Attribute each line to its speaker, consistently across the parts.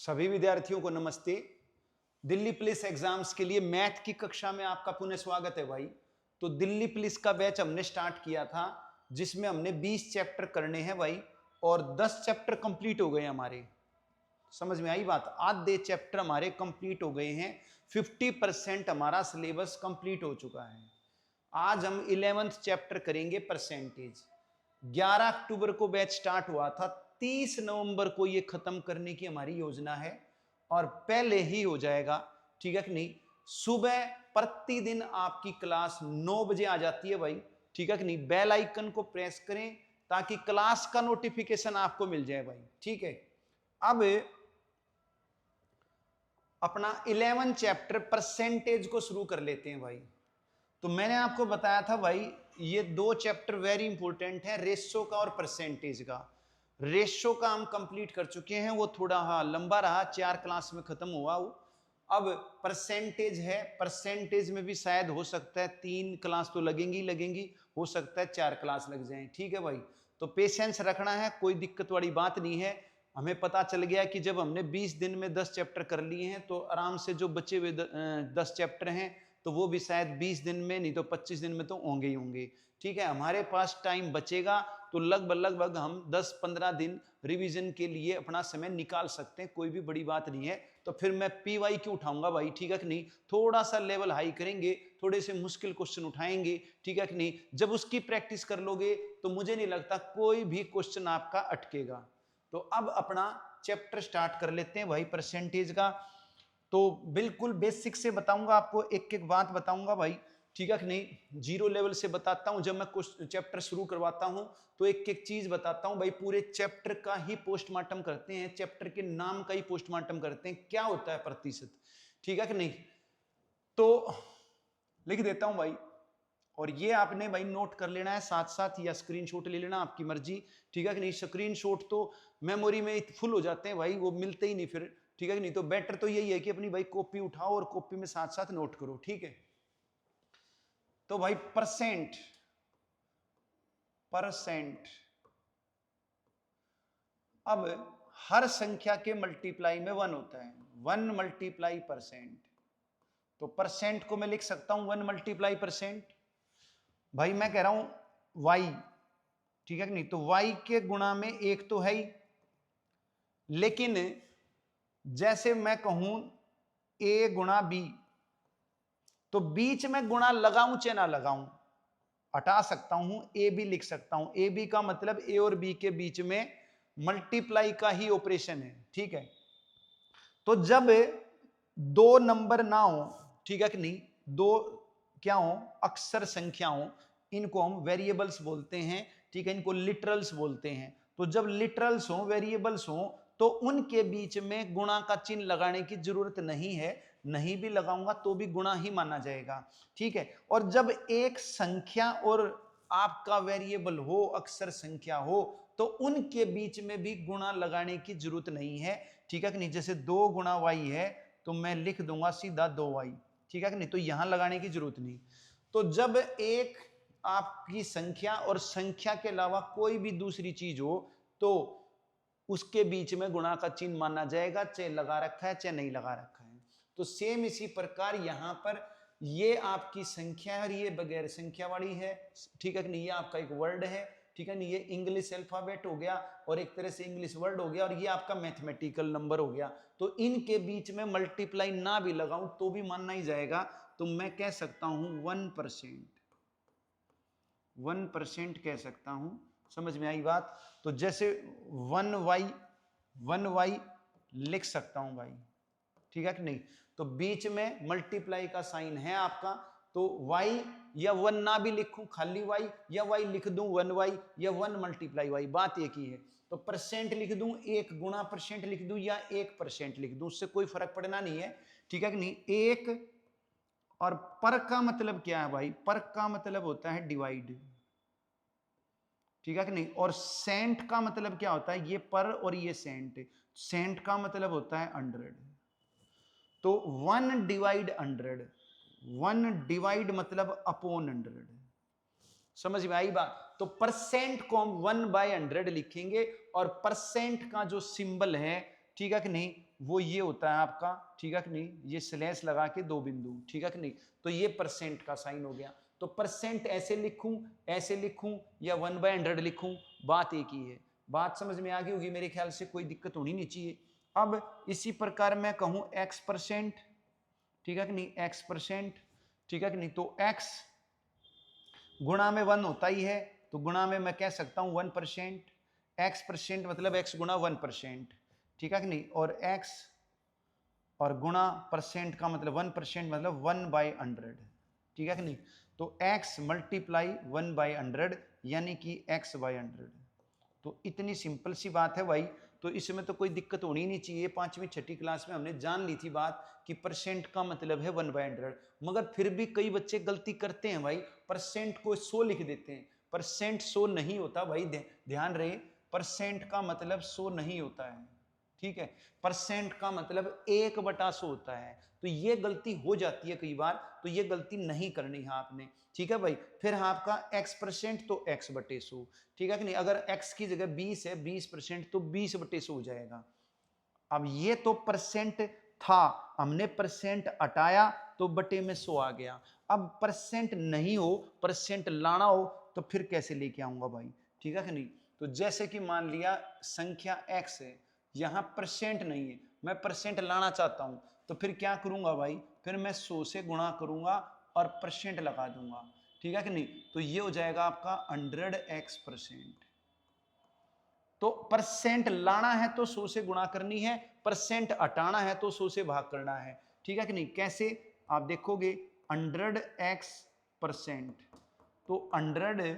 Speaker 1: सभी विद्यार्थियों को नमस्ते। दिल्ली पुलिस एग्जाम्स के लिए मैथ की कक्षा में आपका पुनः स्वागत है भाई। तो दिल्ली पुलिस का बैच हमने स्टार्ट किया था जिसमें हमने 20 चैप्टर करने हैं भाई और 10 चैप्टर कंप्लीट हो गए हमारे। समझ में आई बात? आधे चैप्टर हमारे कंप्लीट हो गए हैं। 50% हमारा सिलेबस कंप्लीट हो चुका है। आज हम 11th चैप्टर करेंगे परसेंटेज। 11 अक्टूबर को बैच स्टार्ट हुआ था, 30 नवंबर को ये खत्म करने की हमारी योजना है और पहले ही हो जाएगा, ठीक है कि नहीं। सुबह प्रतिदिन आपकी क्लास 9 बजे आ जाती है भाई, ठीक है कि नहीं। बेल आइकन को प्रेस करें ताकि क्लास का नोटिफिकेशन आपको मिल जाए भाई, ठीक है। अब अपना 11 चैप्टर परसेंटेज को शुरू कर लेते हैं भाई। तो मैंने आपको बताया था भाई ये दो चैप्टर वेरी इंपॉर्टेंट है, रेशो का और परसेंटेज का। रेशो का हम कंप्लीट कर चुके हैं, वो थोड़ा लंबा रहा, 4 क्लास में खत्म हुआ वो। अब परसेंटेज है, परसेंटेज में भी शायद हो सकता है 3 क्लास तो लगेंगी, हो सकता है 4 क्लास लग जाएं, ठीक है भाई। तो पेशेंस रखना है, कोई दिक्कत वाली बात नहीं है। हमें पता चल गया कि जब हमने 20 दिन में 10 चैप्टर कर लिए हैं तो आराम से जो बचे हुए 10 चैप्टर हैं तो वो भी शायद 20 दिन में नहीं तो 25 दिन में तो होंगे ही होंगे, ठीक है। हमारे पास टाइम बचेगा तो लगभग हम 10-15 दिन रिवीजन के लिए अपना समय निकाल सकते हैं, कोई भी बड़ी बात नहीं है। तो फिर मैं पीवाई क्यों उठाऊंगा भाई, ठीक है कि नहीं। थोड़ा सा लेवल हाई करेंगे, थोड़े से मुश्किल क्वेश्चन उठाएंगे, ठीक है कि नहीं। जब उसकी प्रैक्टिस कर लोगे तो मुझे नहीं लगता कोई भी क्वेश्चन आपका अटकेगा। तो अब अपना चैप्टर स्टार्ट कर लेते हैं भाई परसेंटेज का। तो बिल्कुल बेसिक से बताऊंगा आपको, एक एक बात बताऊंगा भाई, ठीक है कि नहीं। जीरो लेवल से बताता हूं, जब मैं चैप्टर शुरू करवाता हूं तो एक एक चीज बताता हूं भाई। पूरे चैप्टर का ही पोस्टमार्टम करते हैं, चैप्टर के नाम का ही पोस्टमार्टम करते हैं, क्या होता है प्रतिशत, ठीक है कि नहीं। तो लिख देता हूं भाई, और ये आपने भाई नोट कर लेना है साथ साथ, या स्क्रीनशॉट ले लेना, आपकी मर्जी, ठीक है कि नहीं। स्क्रीनशॉट तो मेमोरी में फुल हो जाते हैं भाई, वो मिलते ही नहीं फिर, ठीक है कि नहीं। तो बेटर तो यही है कि अपनी भाई कॉपी उठाओ और कॉपी में साथ साथ नोट करो, ठीक है। तो भाई परसेंट अब हर संख्या के मल्टीप्लाई में 1 होता है, 1 मल्टीप्लाई परसेंट। तो परसेंट को मैं लिख सकता हूं 1 मल्टीप्लाई परसेंट। भाई मैं कह रहा हूं y, ठीक है कि नहीं। तो y के गुणा में 1 तो है ही, लेकिन जैसे मैं कहूं a गुणा b, तो बीच में गुणा लगाऊं चाहे ना लगाऊं, हटा सकता हूं, ए बी लिख सकता हूं। ए बी का मतलब ए और बी के बीच में मल्टीप्लाई का ही ऑपरेशन है, ठीक है। तो जब दो नंबर ना हो, ठीक है कि नहीं, दो क्या हो, अक्षर संख्या हो, इनको हम वेरिएबल्स बोलते हैं, ठीक है। इनको लिटरल्स बोलते हैं। तो जब लिटरल्स हो, वेरिएबल्स हो, तो उनके बीच में गुणा का चिन्ह लगाने की जरूरत नहीं है, नहीं भी लगाऊंगा तो भी गुणा ही माना जाएगा, ठीक है। और जब एक संख्या और आपका वेरिएबल हो, अक्षर संख्या हो, तो उनके बीच में भी गुणा लगाने की जरूरत नहीं है, ठीक है कि नहीं। जैसे 2 गुणा वाई है तो मैं लिख दूंगा सीधा 2y, ठीक है कि नहीं। तो यहां लगाने की जरूरत नहीं। तो जब एक आपकी संख्या और संख्या के अलावा कोई भी दूसरी चीज हो तो उसके बीच में गुणा का चिन्ह माना जाएगा, चाहे लगा रखा है चाहे नहीं लगा रखा है। तो सेम इसी प्रकार यहां पर ये आपकी संख्या है और ये बगैर संख्या वाली है, ठीक है कि नहीं। ये आपका एक वर्ड है, ठीक है नहीं। ये इंग्लिश अल्फाबेट हो गया और एक तरह से इंग्लिश वर्ड हो गया, और ये आपका मैथमेटिकल नंबर हो गया। तो इनके बीच में मल्टीप्लाई ना भी लगाऊं तो भी मानना ही जाएगा। तो मैं कह सकता हूं 1% कह सकता हूं। समझ में आई बात? तो जैसे 1y लिख सकता हूं भाई, ठीक है कि नहीं। तो बीच में मल्टीप्लाई का साइन है आपका, तो y या 1 ना भी लिखूं खाली y, या y लिख दूं 1y, या 1 मल्टीप्लाई y, बात एक ही है। तो परसेंट लिख दूं 1 गुणा परसेंट लिख दूं या 1% लिख दूं, उससे कोई फर्क पड़ना नहीं है, ठीक है कि नहीं। 1 और पर का मतलब क्या है भाई, पर का मतलब होता है डिवाइड, ठीक है कि नहीं। और सेंट का मतलब क्या होता है, ये पर और ये सेंट, सेंट का मतलब होता है 100। तो 1 डिवाइड 100, 1 डिवाइड मतलब अपॉन 100। समझ में आई बात? तो परसेंट को हम 1/100 लिखेंगे और परसेंट का जो सिंबल है, ठीक है कि नहीं, वो ये होता है आपका, ठीक है कि नहीं, ये स्लैश लगा के 2 बिंदु, ठीक है कि नहीं, तो ये परसेंट का साइन हो गया। तो परसेंट ऐसे लिखूं या 1/100 लिखूं, बात एक ही है। बात समझ में आ गई होगी मेरे ख्याल से, कोई दिक्कत होनी नहीं चाहिए। अब इसी प्रकार मैं कहूं x%, ठीक है कि नहीं, x%, ठीक है कि नहीं, तो x गुणा में 1 होता ही है, तो गुणा में मैं कह सकता हूं 1%, x% मतलब x गुणा 1%, ठीक है कि नहीं, और x और गुणा परसेंट का मतलब 1% मतलब 1/100, ठीक है कि नहीं, तो x मल्टीप्लाई 1/100 यानी कि x/100। तो इतनी सिंपल सी बात है भाई, तो इसमें तो कोई दिक्कत होनी नहीं चाहिए। 5वीं 6ठी क्लास में हमने जान ली थी बात कि परसेंट का मतलब है 1/100, मगर फिर भी कई बच्चे गलती करते हैं भाई, परसेंट को 100 लिख देते हैं। परसेंट 100 नहीं होता भाई, ध्यान रहे, परसेंट का मतलब 100 नहीं होता है, ठीक है, परसेंट का मतलब 1/100 होता है। तो ये गलती हो जाती है कई बार, तो ये गलती नहीं करनी है आपने, ठीक है भाई। फिर आपका x% तो x/100, ठीक है कि नहीं, अगर x की जगह 20 है, 20% तो 20/100 हो जाएगा। अब ये तो परसेंट था, हमने परसेंट हटाया तो बटे में 100 आ गया। अब परसेंट नहीं हो, परसेंट लाना हो, तो फिर कैसे लेके आऊंगा भाई, ठीक है कि नहीं। तो जैसे कि मान लिया संख्या x है, यहां परसेंट नहीं है, मैं परसेंट लाना चाहता हूं, तो फिर क्या करूंगा भाई, फिर मैं 100 से गुणा करूंगा और परसेंट लगा दूंगा, ठीक है कि नहीं। तो ये हो जाएगा आपका 100x%। तो परसेंट लाना है तो 100 से गुणा करनी है, परसेंट हटाना है तो 100 से भाग करना है, ठीक है कि नहीं। कैसे, आप देखोगे 100x%, तो 100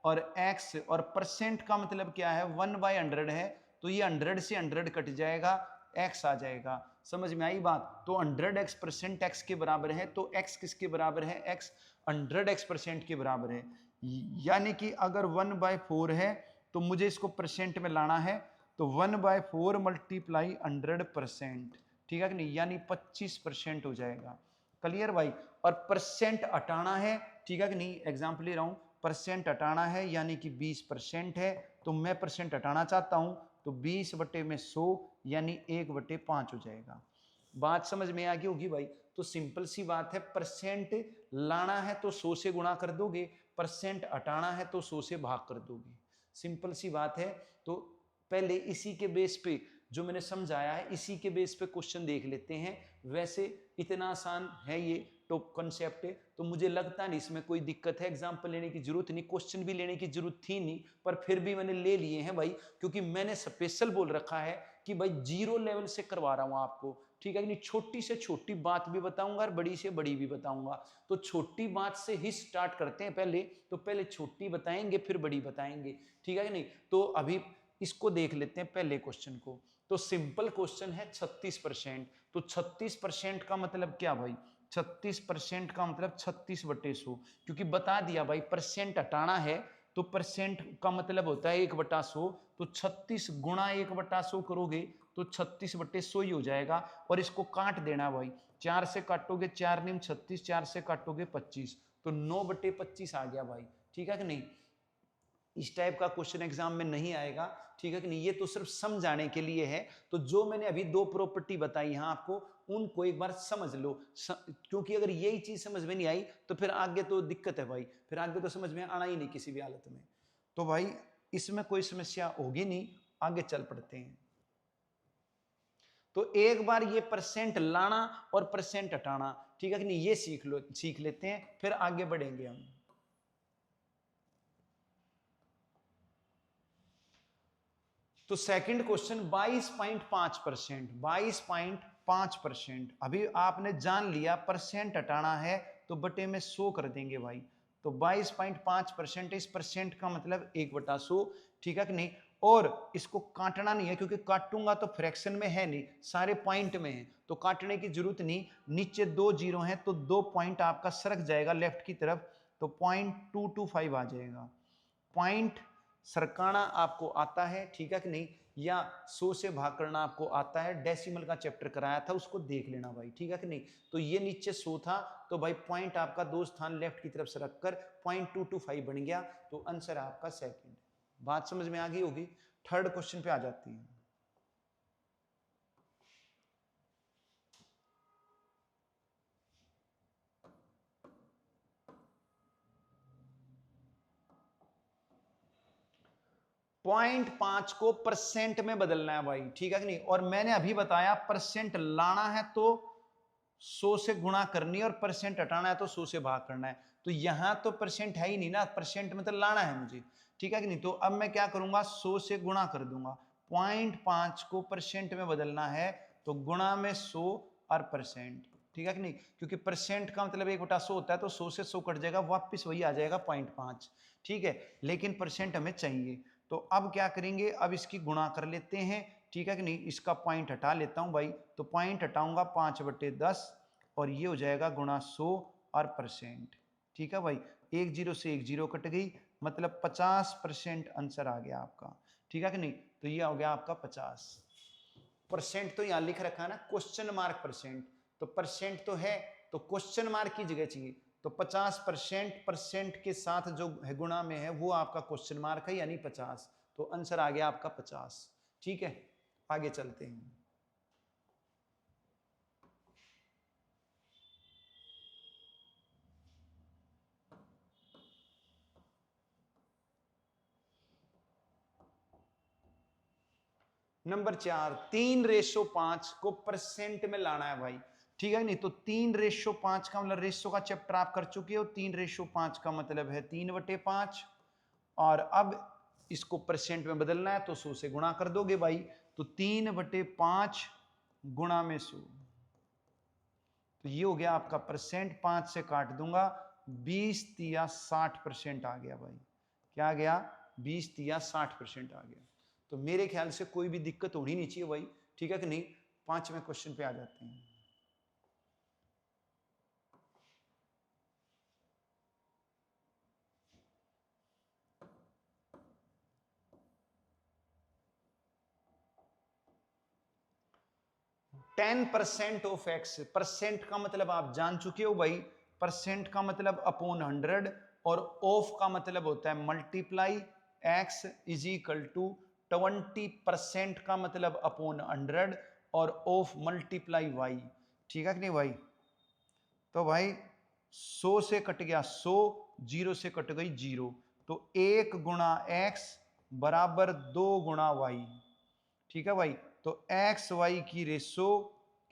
Speaker 1: और x और परसेंट का मतलब क्या है, 1/100 है, तो ये 100 से 100 कट जाएगा, x आ जाएगा। समझ में आई बात। तो 100x% x के बराबर है, तो x किसके बराबर है, x 100x% के बराबर है। यानी कि अगर 1/4 है तो मुझे इसको परसेंट में लाना है, तो 1/4 मल्टीप्लाई 100%, ठीक है कि नहीं, यानी 25% हो जाएगा। क्लियर भाई। और परसेंट हटाना है, ठीक है कि नहीं, एग्जाम्पल ले रहा हूं, परसेंट हटाना है यानी कि 20% है, तो मैं परसेंट हटाना चाहता हूं, तो 20/100 यानी 1/5 हो जाएगा। बात समझ में आ गई होगी भाई। तो सिंपल सी बात है, परसेंट लाना है तो 100 से गुणा कर दोगे, परसेंट हटाना है तो 100 से भाग कर दोगे, सिंपल सी बात है। तो पहले इसी के बेस पे जो मैंने समझाया है, इसी के बेस पे क्वेश्चन देख लेते हैं। वैसे इतना आसान है ये टॉप कॉन्सेप्ट है, तो मुझे लगता नहीं इसमें कोई दिक्कत है, एग्जाम्पल लेने की जरूरत नहीं, क्वेश्चन भी लेने की जरूरत थी नहीं, पर फिर भी मैंने ले लिए हैं भाई, क्योंकि मैंने स्पेशल बोल रखा है कि भाई 0 लेवल से करवा रहा हूं आपको, ठीक है कि नहीं। छोटी से छोटी बात भी बताऊंगा और बड़ी से बड़ी भी बताऊंगा। तो छोटी बात से ही स्टार्ट करते हैं पहले, तो पहले छोटी बताएंगे फिर बड़ी बताएंगे, ठीक है कि नहीं। तो अभी इसको देख लेते हैं पहले क्वेश्चन को। तो सिंपल क्वेश्चन है 36%। तो 36% का मतलब क्या भाई, 36% का मतलब 36/100, क्योंकि बता दिया भाई परसेंट हटाना है, तो परसेंट का मतलब होता है 1/100, तो 36 गुणा 1/100 करोगे तो 36/100 ही हो जाएगा। और इसको काट देना भाई, 4 से काटोगे 4 निम 36, 4 से काटोगे 25, तो 9/25 आ गया भाई, ठीक है कि नहीं। इस टाइप का क्वेश्चन एग्जाम में नहीं आएगा, ठीक है कि नहीं, ये तो सिर्फ समझाने के लिए है। तो जो मैंने अभी 2 प्रॉपर्टी बताई यहां आपको, उनको एक बार समझ लो, क्योंकि अगर यही चीज समझ में नहीं आई तो फिर आगे तो दिक्कत है भाई, फिर आगे तो समझ में आना ही नहीं किसी भी हालत में। तो भाई इसमें कोई समस्या होगी नहीं, आगे चल पड़ते हैं। तो एक बार ये परसेंट लाना और परसेंट हटाना, ठीक है कि नहीं, ये सीख लेते हैं, फिर आगे बढ़ेंगे हम। तो सेकंड क्वेश्चन 22.5%, 22.5%। अभी आपने जान लिया परसेंट हटाना है तो बटे में 100 कर देंगे भाई। तो 22.5%, इस परसेंट का मतलब 1/100, ठीक है कि नहीं। और इसको काटना नहीं है, क्योंकि काटूंगा तो फ्रैक्शन में है नहीं, सारे पॉइंट में है, तो काटने की जरूरत नहीं। नीचे 2 जीरो हैं तो 2 पॉइंट आपका सरक जाएगा लेफ्ट की तरफ, तो 0.225 आ जाएगा। पॉइंट सरकाना आपको आता है, ठीक है कि नहीं, या 100 से भाग करना आपको आता है, डेसिमल का चैप्टर कराया था उसको देख लेना भाई, ठीक है कि नहीं। तो ये नीचे 100 था, तो भाई पॉइंट आपका 2 स्थान लेफ्ट की तरफ से रखकर 0.225 बन गया, तो आंसर आपका सेकंड। बात समझ में आ गई होगी। थर्ड क्वेश्चन पे आ जाती है। 0.5 को परसेंट में बदलना है भाई, ठीक है कि नहीं। और मैंने अभी बताया परसेंट लाना है तो 100 से गुणा करनी है और परसेंट हटाना है तो 100 से भाग करना है। तो यहां तो परसेंट है ही नहीं ना, परसेंट में तो लाना है मुझे, ठीक है कि नहीं। तो अब मैं क्या करूंगा, 100 से गुणा कर दूंगा। 0.5 को परसेंट में बदलना है तो गुणा में 100 और परसेंट, ठीक है कि नहीं। क्योंकि परसेंट का मतलब 1/100 होता है, तो 100 से 100 कट जाएगा, वापस वही आ जाएगा 0.5, ठीक है। लेकिन परसेंट हमें चाहिए, तो अब क्या करेंगे, अब इसकी गुणा कर लेते हैं, ठीक है कि नहीं। इसका पॉइंट हटा लेता हूं भाई, तो पॉइंट हटाऊंगा 5/10 और ये हो जाएगा गुणा 100 और परसेंट, ठीक है भाई। एक जीरो से एक जीरो कट गई, मतलब 50% आंसर आ गया आपका, ठीक है कि नहीं। तो ये हो गया आपका 50 परसेंट। तो यहां लिख रखा है ना क्वेश्चन मार्क परसेंट, तो परसेंट तो है, तो क्वेश्चन मार्क की जगह चाहिए। तो 50% परसेंट के साथ जो है गुणा में है वो आपका क्वेश्चन मार्क है, यानी 50। तो आंसर आ गया आपका 50, ठीक है। आगे चलते हैं। नंबर 4, 3:5 को परसेंट में लाना है भाई, ठीक है नहीं। तो 3:5 का मतलब रेशो का चैप्टर आप कर चुके हो। 3:5 का मतलब है 3/5, और अब इसको परसेंट में बदलना है तो 100 से गुणा कर दोगे भाई। तो 3/5 गुणा में 100, तो ये हो गया आपका परसेंट। 5 से काट दूंगा, 20×60% आ गया भाई। क्या आ गया, 20×60% आ गया। तो मेरे ख्याल से कोई भी दिक्कत होनी नहीं चाहिए भाई, ठीक है कि नहीं। 5वें क्वेश्चन पे आ जाते हैं। Ten percent of x, percent का मतलब आप जान चुके हो भाई। परसेंट का मतलब अपॉन 100, और ऑफ का मतलब होता है multiply. X is equal to 20% का मतलब अपॉन 100, और ऑफ मल्टीप्लाई वाई, ठीक है कि नहीं भाई। तो भाई 100 से कट गया 100, 0 से कट गई 0, तो 1 गुणा एक्स बराबर 2 गुणा वाई, ठीक है भाई। तो एक्स वाई की रेशो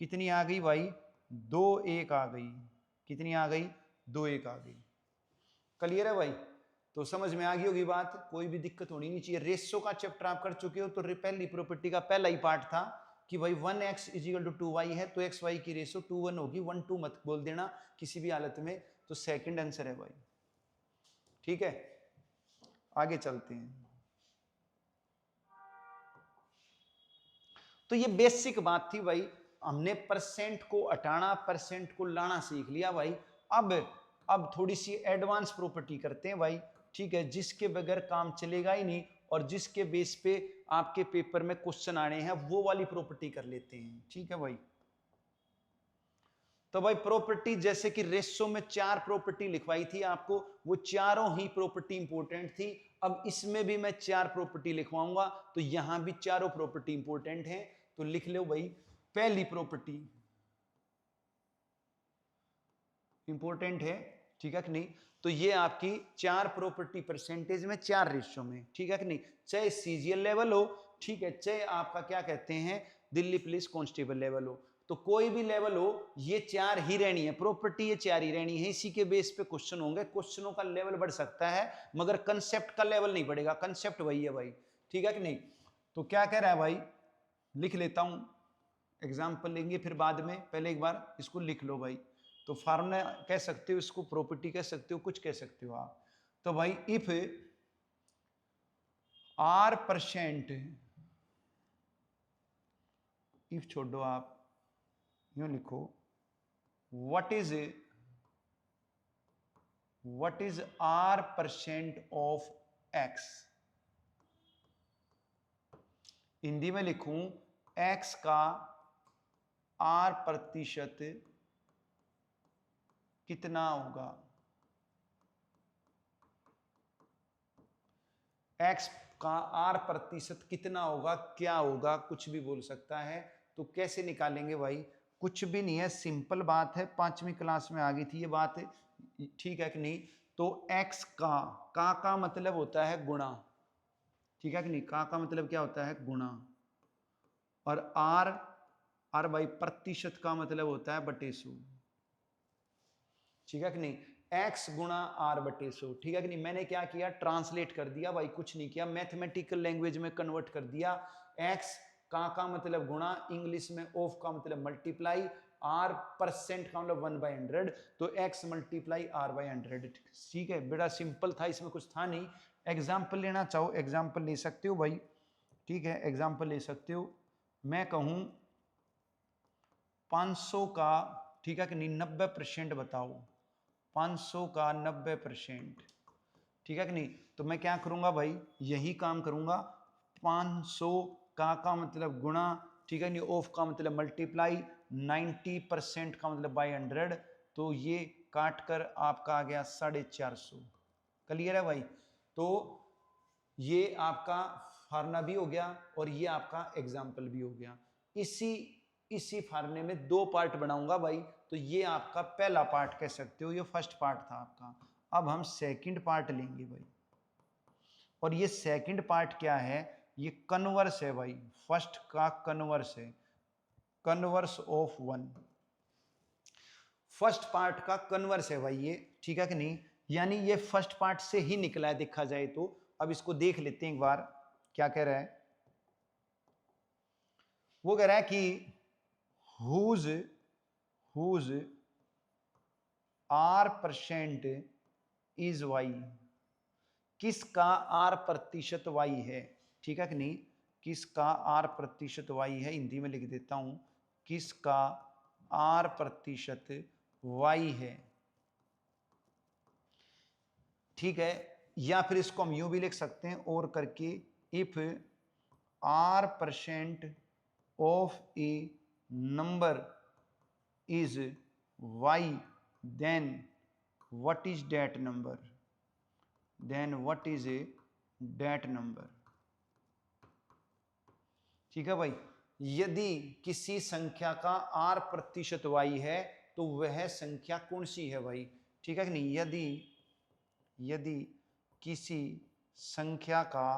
Speaker 1: कितनी आ गई भाई, 2:1 आ गई। कितनी आ गई, 2:1 आ गई। क्लियर है भाई। तो समझ में आ गई होगी बात, कोई भी दिक्कत होनी नहीं चाहिए। रेशो का चैप्टर आप कर चुके हो, तो पहली प्रॉपर्टी का पहला ही पार्ट था कि भाई 1x = 2y है, तो एक्स वाई की रेशो 2:1 होगी। 1:2 मत बोल देना किसी भी हालत में। तो सेकंड आंसर है भाई, ठीक है। आगे चलते हैं। तो ये बेसिक बात थी भाई, हमने परसेंट को हटाना परसेंट को लाना सीख लिया भाई। अब थोड़ी सी एडवांस प्रॉपर्टी करते हैं भाई, ठीक है, जिसके बगैर काम चलेगा ही नहीं, और जिसके बेस पे आपके पेपर में क्वेश्चन आने हैं, वो वाली प्रॉपर्टी कर लेते हैं, ठीक है भाई। तो भाई प्रॉपर्टी, जैसे कि रेशो में 4 प्रॉपर्टी लिखवाई थी आपको, वो चारों ही प्रॉपर्टी इंपॉर्टेंट थी। अब इसमें भी मैं 4 प्रॉपर्टी लिखवाऊंगा, तो यहां भी चारों प्रॉपर्टी इंपॉर्टेंट हैं। तो लिख लो भाई, पहली प्रॉपर्टी इंपॉर्टेंट है, ठीक है कि नहीं। तो ये आपकी 4 प्रॉपर्टी परसेंटेज में, 4 रेशो में, ठीक है कि नहीं। चाहे सीजीएल लेवल हो, ठीक है, चाहे आपका क्या कहते हैं दिल्ली पुलिस कांस्टेबल लेवल हो, तो कोई भी लेवल हो, ये 4 ही रहनी है प्रॉपर्टी, ये 4 ही रहनी है। इसी के बेस पे क्वेश्चन होंगे। क्वेश्चनों का लेवल बढ़ सकता है, मगर कंसेप्ट का लेवल नहीं बढ़ेगा। कंसेप्ट वही है भाई, ठीक है कि नहीं। तो क्या कह रहा है भाई, लिख लेता हूं, एग्जाम्पल लेंगे फिर बाद में, पहले एक बार इसको लिख लो भाई। तो फार्मूला कह सकते हो, इसको प्रॉपर्टी कह सकते हो, कुछ कह सकते हो आप। तो भाई इफ R%, इफ छोड़ो आप, यूं लिखो, what is R% of X। Hindi में लिखूं, X का R% कितना होगा। X का R% कितना होगा, क्या होगा, कुछ भी बोल सकता है। तो कैसे निकालेंगे भाई, कुछ भी नहीं है, सिंपल बात है, 5वीं क्लास में आ गई थी ये बात, ठीक है कि नहीं। तो X का मतलब होता है गुणा, ठीक है कि नहीं, का मतलब क्या होता है गुणा, और आर बाई प्रतिशत का मतलब होता है बटे 100, ठीक है कि नहीं, x गुणा आर बटे 100, ठीक है कि नहीं। मैंने क्या किया, ट्रांसलेट कर दिया भाई, कुछ नहीं किया, मैथमेटिकल लैंग्वेज में कन्वर्ट कर दिया। x का मतलब गुणा, इंग्लिश में ऑफ का मतलब मल्टीप्लाई, आर परसेंट का मतलब 1/100, तो x मल्टीप्लाई आर बाई 100, ठीक है। बड़ा सिंपल था, इसमें कुछ था नहीं। एग्जाम्पल लेना चाहो एग्जाम्पल ले सकते हो भाई, ठीक है, एग्जाम्पल ले सकते हो। मैं कहूं 500 का, ठीक है कि नहीं, 90% बताओ, 500 का 90%, ठीक है कि नहीं। तो मैं क्या करूंगा भाई, यही काम करूंगा, 500 का मतलब गुणा, ठीक है नहीं, ऑफ का मतलब मल्टीप्लाई, 90% का मतलब बाई 100, तो ये काट कर आपका आ गया 450। क्लियर है भाई। तो ये आपका फार्मूला भी हो गया और ये आपका एग्जाम्पल भी हो गया। इसी फार्मूले में दो पार्ट बनाऊंगा भाई, तो ये आपका पहला पार्ट कह सकते हो, ये फर्स्ट पार्ट था आपका। अब हम सेकंड पार्ट लेंगे भाई, और ये सेकंड पार्ट क्या है, ये कन्वर्स है भाई, फर्स्ट का कन्वर्स है, कन्वर्स ऑफ 1, फर्स्ट पार्ट का कन्वर्स है भाई ये, ठीक है कि नहीं। यानी ये फर्स्ट पार्ट से ही निकला है देखा जाए तो। अब इसको देख लेते हैं एक बार, क्या कह रहा है, वो कह रहा है कि whose R% is y, किसका R% y है, ठीक है कि नहीं, किसका R% y है, हिंदी में लिख देता हूं, किसका R% y है, ठीक है। या फिर इसको हम यूं भी लिख सकते हैं और करके, if R% of A number is y, then what is that number, then what is a that number, ठीक है भाई। यदि किसी संख्या का R% y है तो वह संख्या कौन सी है भाई, ठीक है कि नहीं। यदि किसी संख्या का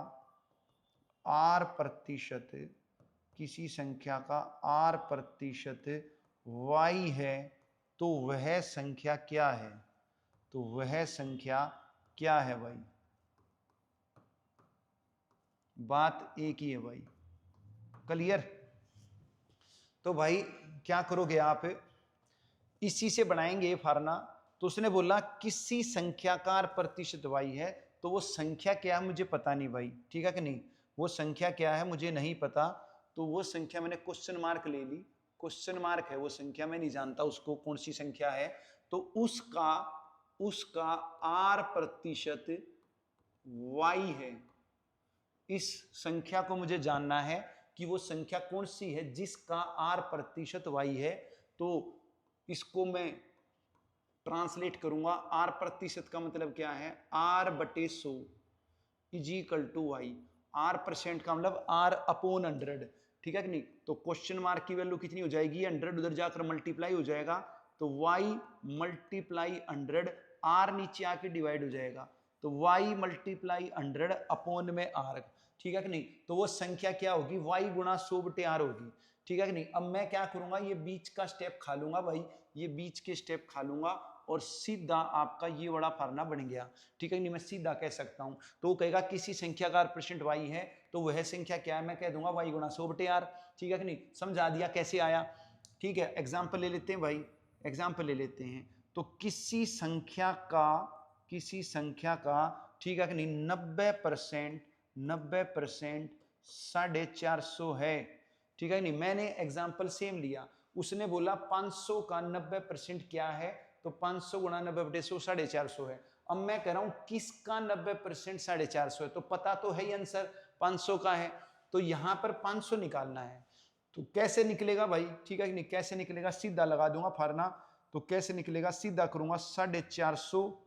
Speaker 1: R%, किसी संख्या का R% y है तो वह संख्या क्या है, तो वह संख्या क्या है भाई, बात एक ही है भाई। क्लियर। तो भाई क्या करोगे आप, इसी से बनाएंगे फार्मूला। तो उसने बोला किसी संख्या का R% y है, तो वो संख्या क्या है मुझे पता नहीं भाई, ठीक है कि नहीं, वो संख्या क्या है मुझे नहीं पता। तो वो संख्या मैंने क्वेश्चन मार्क ले ली, क्वेश्चन मार्क है वो संख्या, मैं नहीं जानता उसको कौन सी संख्या है। तो उसका R% y है, इस संख्या को मुझे जानना है कि वो संख्या कौन सी है जिसका R% y है। तो इसको मैं ट्रांसलेट करूंगा, R% का मतलब क्या है, R/100 is equal to y, R% का मतलब R/100, ठीक है कि नहीं। तो क्वेश्चन मार्क की वैल्यू कितनी हो जाएगी, 100 उधर जाकर मल्टीप्लाई हो जाएगा, तो y मल्टीप्लाई 100, R नीचे आके डिवाइड हो जाएगा, तो y मल्टीप्लाई 100 अपॉन में R, ठीक है कि नहीं। तो वो संख्या क्या होगी, y गुणा 100/R होगी, ठीक है कि नहीं। अब मैं क्या करूंगा, ये बीच का स्टेप खा लूंगा भाई, ये बीच के स्टेप खा लूंगा और सीधा आपका ये बड़ा फार्मूला बन गया, ठीक है नहीं, मैं सीधा कह सकता हूं। तो वो कहेगा किसी संख्या का R% y है तो वह संख्या क्या है, मैं कह दूंगा y गुणा 100/R, ठीक है कि नहीं। समझा दिया कैसे आया, ठीक है। एग्जाम्पल ले लेते हैं भाई, एग्जाम्पल ले लेते हैं। तो किसी संख्या का, ठीक है कि नहीं, 90% 450 है, ठीक है नहीं। मैंने एग्जाम्पल सेम लिया, उसने बोला 500 का 90% क्या है, तो 500 गुणा 90/100 450 है। अब मैं कह रहा हूं किसका 90% 450 है, तो पता तो है ही आंसर 500 का है, तो यहां पर 500 निकालना है। तो कैसे निकलेगा भाई, ठीक है कि नहीं, कैसे निकलेगा, सीधा लगा दूंगा फार्मूला। तो कैसे निकलेगा, सीधा करूंगा 450,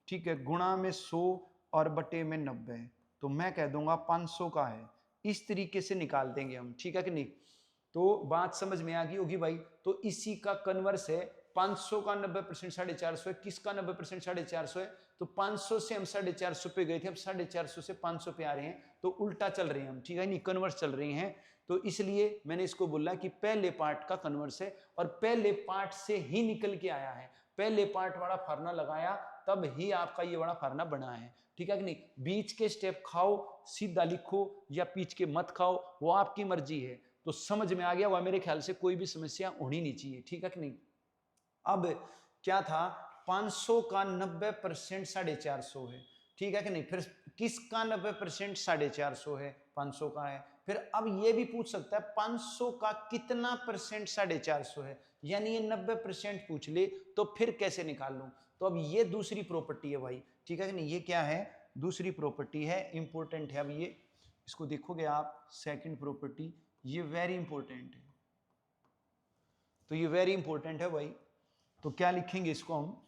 Speaker 1: ठीक है, गुणा में 100 और बटे में 90, तो मैं कह दूंगा 500 का है। इस तरीके से निकाल देंगे हम, ठीक है कि नहीं। तो बात समझ में आ गई होगी भाई। तो इसी का कन्वर्स है, 500 का 90% 450 है, किसका 90% 450 है, तो 500 से हम 450 पे गए थे, अब 450 से 500 पे आ रहे हैं, तो उल्टा चल रहे हैं हम, ठीक है नहीं, कन्वर्स चल रहे हैं। तो इसलिए मैंने इसको बोला कि पहले पार्ट का कन्वर्स है और पहले पार्ट से ही निकल के आया है, पहले पार्ट वाला फार्मूला लगाया तब ही आपका ये वाला फार्मूला बना है, ठीक है कि नहीं। बीच के स्टेप खाओ, सीधा लिखो या बीच के मत खाओ, वो आपकी मर्जी है। तो समझ में आ गया, वह मेरे ख्याल से कोई भी समस्या होनी नहीं चाहिए, ठीक है कि नहीं। अब क्या था, 500 का 90% 450 है, ठीक है कि नहीं। फिर किसका 90% 450 है, 500 का है। फिर अब ये भी पूछ सकता है 500 का कितना परसेंट 450 है, यानी ये 90% पूछ ले तो फिर कैसे निकाल लूं। तो अब ये दूसरी प्रॉपर्टी है भाई, ठीक है कि नहीं। ये क्या है, दूसरी प्रॉपर्टी है, इंपॉर्टेंट है। अब ये इसको देखोगे आप, सेकंड प्रॉपर्टी, ये वेरी इंपॉर्टेंट है। तो ये वेरी इंपॉर्टेंट है भाई। तो क्या लिखेंगे इसको हम,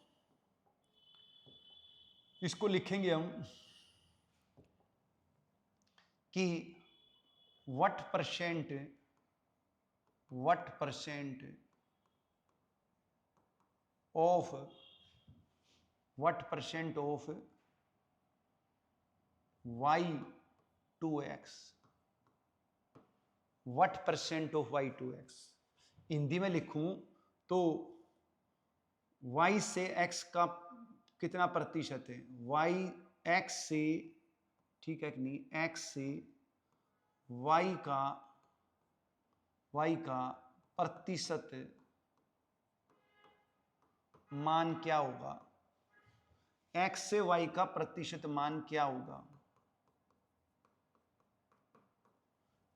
Speaker 1: इसको लिखेंगे हम कि what percent of y2x, what percent of y2x। Hindi में लिखूं तो y से x का कितना प्रतिशत है, y x से, ठीक है कि नहीं, x से y का प्रतिशत मान क्या होगा, x से y का प्रतिशत मान क्या होगा,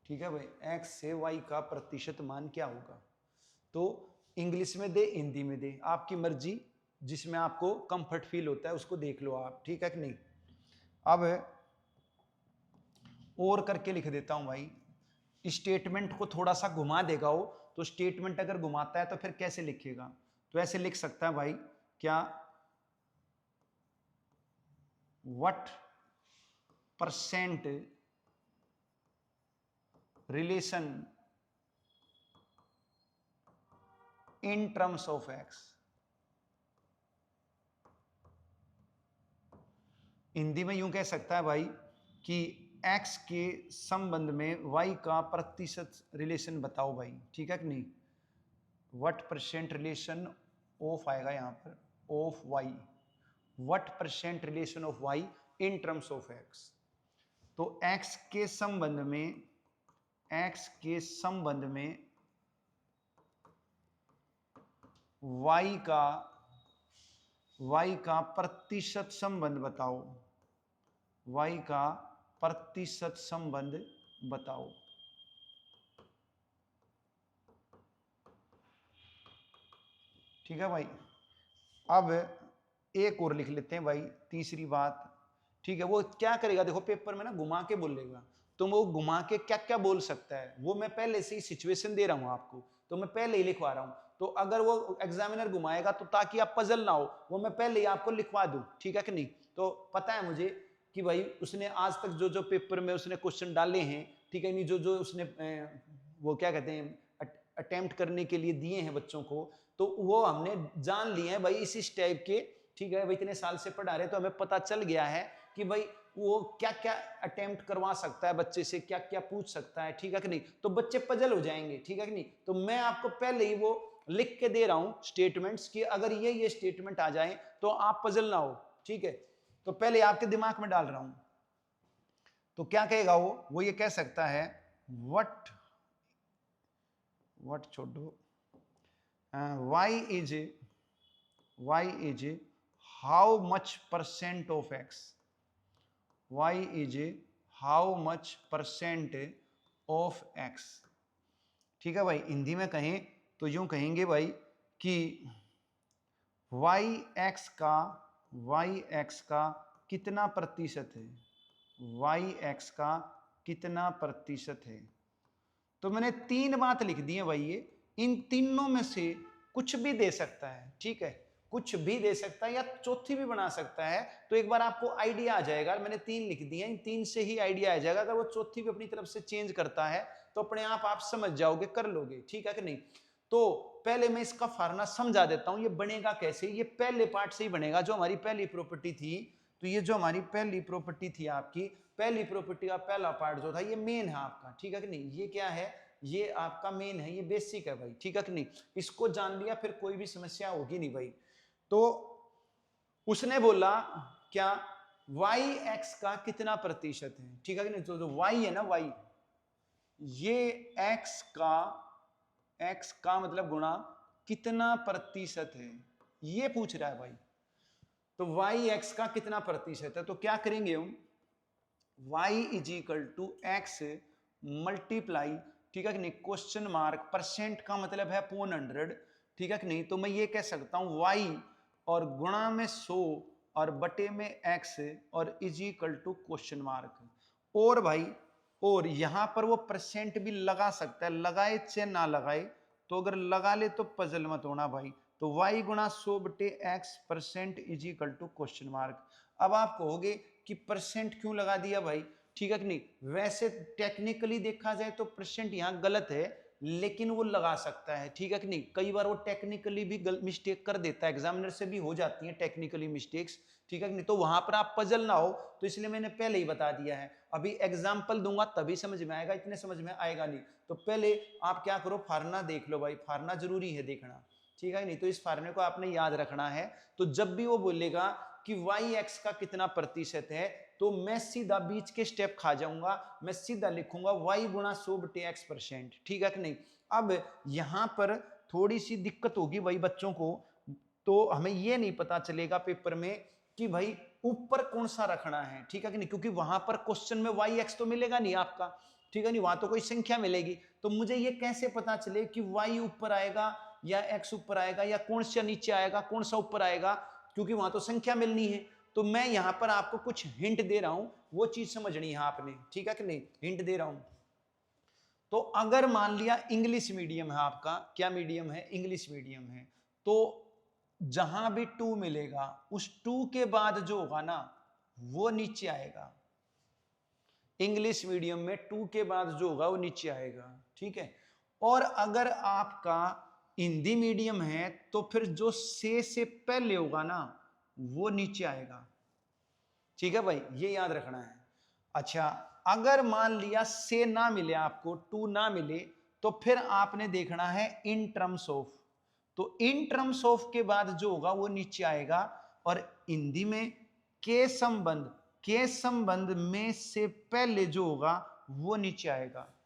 Speaker 1: ठीक है भाई, x से y का प्रतिशत मान क्या होगा। तो इंग्लिश में दे, हिंदी में दे, आपकी मर्जी, जिसमें आपको कंफर्ट फील होता है उसको देख लो आप, ठीक है कि नहीं। अब और करके लिख देता हूं भाई, स्टेटमेंट को थोड़ा सा घुमा देगा वो, तो स्टेटमेंट अगर घुमाता है तो फिर कैसे लिखेगा, तो ऐसे लिख सकता है भाई, क्या, what percent relation in terms of x. Hindi में यूं कह सकता है भाई कि x के संबंध में y का प्रतिशत रिलेशन बताओ भाई, ठीक है कि नहीं। व्हाट परसेंट रिलेशन ऑफ आएगा यहां पर, of y, what percent relation of y in terms of x। तो x के संबंध में, x के संबंध में y का प्रतिशत संबंध बताओ, y का प्रतिशत संबंध बताओ। ठीक है भाई। अब एक और लिख लेते हैं भाई, तीसरी बात, ठीक है। वो क्या करेगा, देखो पेपर में ना घुमा के बोलेगा, तो वो घुमा के क्या क्या बोल सकता है, वो मैं पहले से ही सिचुएशन दे रहा हूं आपको, तो मैं पहले ही लिखवा रहा हूं। तो अगर वो एग्जामिनर घुमाएगा तो ताकि आप पजल ना हो, वो मैं पहले ही आपको लिखवा दूं, ठीक है कि नहीं। तो पता है मुझे कि भाई उसने आज तक जो जो पेपर में उसने क्वेश्चन डाले हैं, ठीक है नहीं, जो जो उसने वो क्या कहते हैं अटेम्प्ट करने के लिए दिए हैं बच्चों को, तो वो हमने जान लिए हैं भाई इस टाइप के, ठीक है भाई। इतने साल से पढ़ा रहे तो हमें पता चल गया है कि भाई वो क्या क्या अटेम्प्ट करवा सकता है बच्चे से, क्या क्या पूछ सकता है, ठीक है कि नहीं। तो बच्चे पजल हो जाएंगे, ठीक है कि नहीं। तो मैं आपको पहले ही वो लिख के दे रहा हूं स्टेटमेंट्स कि अगर ये स्टेटमेंट आ जाए तो आप पजल ना हो, ठीक है। तो पहले आपके दिमाग में डाल रहा हूं। तो क्या कहेगा वो ये कह सकता है व्हाट छोड़ो, y is how much percent of x, y is how much percent of x। ठीक है भाई। हिंदी में कहें तो यूं कहेंगे भाई कि y x का कितना प्रतिशत है, y x का कितना प्रतिशत है। तो मैंने 3 बात लिख दी है भाई, ये इन तीनों में से कुछ भी दे सकता है, ठीक है, कुछ भी दे सकता है या चौथी भी बना सकता है। तो एक बार आपको आइडिया आ जाएगा, मैंने 3 लिख दिए, इन 3 से ही आइडिया आ जाएगा। अगर वो चौथी भी अपनी तरफ से चेंज करता है तो अपने आप समझ जाओगे, कर लोगे, ठीक है कि नहीं। तो पहले मैं इसका फार्मूला समझा देता हूं, ये बनेगा कैसे। ये पहले पार्ट से ही बनेगा, जो हमारी पहली प्रॉपर्टी थी। तो ये जो हमारी पहली प्रॉपर्टी थी आपकी, पहली प्रॉपर्टी का पहला पार्ट जो था ये मेन है आपका, ठीक है कि नहीं, ये क्या है, ये आपका मेन है, ये बेसिक है भाई, ठीक है कि नहीं, इसको जान लिया फिर कोई भी समस्या होगी नहीं भाई। तो उसने बोला क्या, वाई एक्स का कितना प्रतिशत है, ठीक है कि नहीं, तो जो वाई है ना, वाई ये एक्स का मतलब गुणा कितना प्रतिशत है, ये पूछ रहा है भाई। तो वाई एक्स का कितना प्रतिशत है, तो क्या करेंगे हम, y is equal to x multiply, ठीक है कि नहीं, क्वेश्चन मार्क, परसेंट का मतलब है 100, ठीक है कि नहीं, तो मैं ये कह सकता हूं y और गुणा में 100 और बटे में x और is equal to question mark. और भाई और यहां पर वो परसेंट भी लगा सकता है, लगाए चाहे ना लगाए, तो अगर लगा ले तो पजल मत होना भाई। तो y गुणा 100 बटे x percent is equal to question mark. अब आप कहोगे कि परसेंट क्यों लगा दिया भाई, ठीक है कि नहीं, वैसे टेक्निकली देखा जाए तो परसेंट यहां गलत है, लेकिन वो लगा सकता है, ठीक है कि नहीं, कई बार वो टेक्निकली भी मिस्टेक कर देता है, एग्जामिनर से भी हो जाती है टेक्निकली मिस्टेक्स, ठीक है कि नहीं, तो वहां पर आप पजल ना हो, तो इसलिए मैंने पहले ही बता दिया है। अभी एग्जाम्पल दूंगा तभी समझ में आएगा, इतने समझ में आएगा नहीं। तो पहले आप क्या करो, फार्मूला देख लो भाई, फार्मूला जरूरी है देखना, ठीक है नहीं, तो इस फार्मूले को आपने याद रखना है। तो जब भी वो बोलेगा कि वाई एक्स का कितना प्रतिशत है, तो मैं सीधा बीच के स्टेप खा जाऊंगा, मैं सीधा लिखूंगा y गुणा 100 बटे एक्स परसेंट, ठीक है कि नहीं। अब यहां पर थोड़ी सी दिक्कत होगी भाई बच्चों को, तो हमें ये नहीं पता चलेगा पेपर में कि भाई ऊपर कौन सा रखना है, ठीक है कि नहीं, क्योंकि वहां पर क्वेश्चन में वाई एक्स तो मिलेगा नहीं आपका, ठीक है नहीं, वहां तो कोई संख्या मिलेगी, तो मुझे ये कैसे पता चले कि वाई ऊपर आएगा या एक्स ऊपर आएगा या कौन सा नीचे आएगा कौन सा ऊपर आएगा, क्योंकि वहां तो संख्या मिलनी है। तो मैं यहां पर आपको कुछ हिंट दे रहा हूं, वो चीज समझनी है आपने, ठीक है कि नहीं, हिंट दे रहा हूं। तो अगर मान लिया इंग्लिश मीडियम है आपका, क्या मीडियम है, इंग्लिश मीडियम है, तो जहां भी 2 मिलेगा उस 2 के बाद जो होगा ना वो नीचे आएगा। इंग्लिश मीडियम में 2 के बाद जो होगा वो नीचे आएगा, ठीक है। और अगर आपका हिंदी मीडियम है तो फिर जो से पहले होगा ना वो नीचे आएगा, ठीक है भाई, ये याद रखना है। अच्छा, अगर मान लिया से ना मिले आपको, 2 ना मिले, तो फिर आपने देखना है इन टर्म्स ऑफ, तो इन टर्म्स ऑफ के बाद जो होगा वो नीचे आएगा। और हिंदी में के संबंध में से पहले जो होगा वो नीचे आएगा।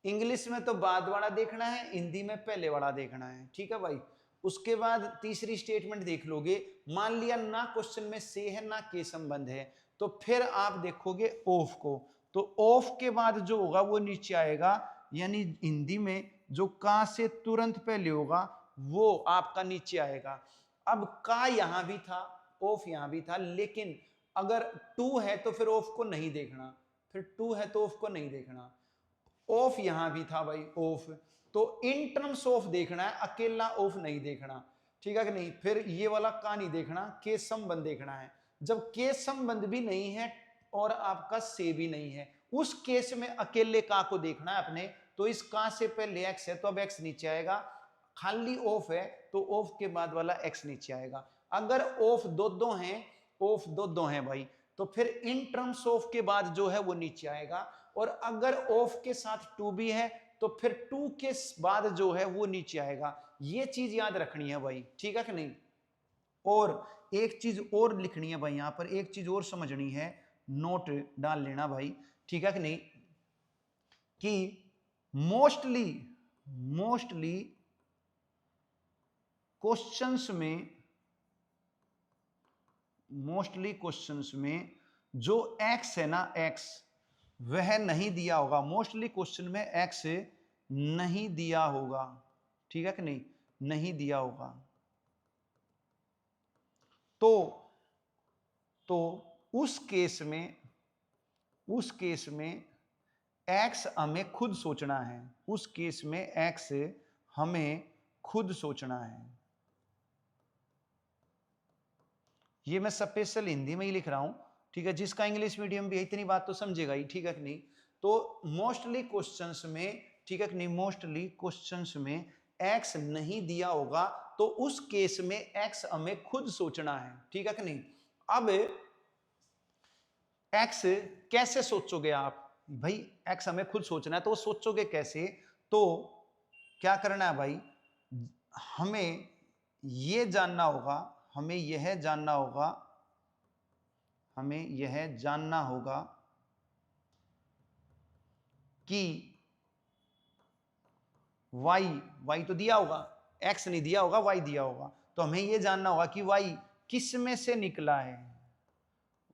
Speaker 1: इंग्लिश में तो बाद वाला देखना है, हिंदी में पहले वाला देखना है, ठीक है भाई। उसके बाद तीसरी स्टेटमेंट देख लोगे, मान लिया ना क्वेश्चन में से है ना के संबंध है, तो फिर आप देखोगे ऑफ को, तो ऑफ के बाद जो होगा वो नीचे आएगा, यानी हिंदी में जो का से तुरंत पहले होगा वो आपका नीचे आएगा। अब का यहां भी था, ऑफ यहां भी था, लेकिन अगर 2 है तो फिर ऑफ को नहीं देखना, फिर 2 है तो ऑफ को नहीं देखना। ऑफ यहां भी था भाई, ऑफ, तो इन टर्म्स ऑफ देखना है, अकेला ऑफ नहीं देखना, ठीक है कि नहीं। फिर ये वाला का नहीं देखना, के संबंध देखना है। जब के संबंध भी नहीं है और आपका से भी नहीं है, उस केस में अकेले का को देखना है अपने। तो इस का से पहले एक्स है तो अब एक्स नीचे आएगा, खाली ऑफ है तो ऑफ के बाद वाला एक्स नीचे आएगा। अगर ऑफ दो हैं, ऑफ दो हैं भाई, तो फिर इन टर्म्स ऑफ के बाद जो है वो नीचे आएगा। और अगर ऑफ के साथ 2 भी है तो फिर 2 के बाद जो है वो नीचे आएगा। ये चीज याद रखनी है भाई, ठीक है कि नहीं। और एक चीज और लिखनी है भाई, यहां पर एक चीज और समझनी है, नोट डाल लेना भाई, ठीक है कि नहीं, कि मोस्टली क्वेश्चंस में जो एक्स है ना, एक्स वह नहीं दिया होगा, मोस्टली क्वेश्चन में एक्स नहीं दिया होगा, ठीक है कि नहीं, नहीं दिया होगा। तो उस केस में एक्स हमें खुद सोचना है, उस केस में एक्स हमें खुद सोचना है। ये मैं स्पेशल हिंदी में ही लिख रहा हूं, ठीक है, जिसका इंग्लिश मीडियम भी है इतनी बात तो समझेगा ही, ठीक है कि नहीं। तो मोस्टली क्वेश्चंस में, ठीक है कि नहीं, मोस्टली क्वेश्चंस में एक्स नहीं दिया होगा, तो उस केस में एक्स हमें खुद सोचना है, ठीक है कि नहीं। अब एक्स कैसे सोचोगे आप? भाई एक्स हमें खुद सोचना है, तो वो सोचोगे कैसे? तो क्या करना है भाई, हमें ये जानना होगा, हमें यह जानना होगा, हमें यह जानना होगा कि y तो दिया होगा, x नहीं दिया होगा, y दिया होगा, तो हमें यह जानना होगा कि y किस में से निकला है,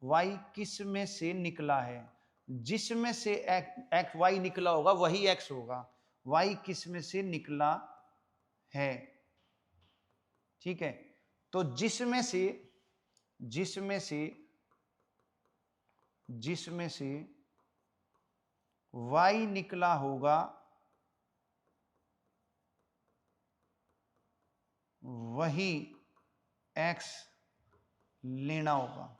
Speaker 1: y किस में से निकला है। जिसमें से x y निकला होगा वही x होगा। y किस में से निकला है, ठीक है। तो जिसमें से y निकला होगा वही x लेना होगा।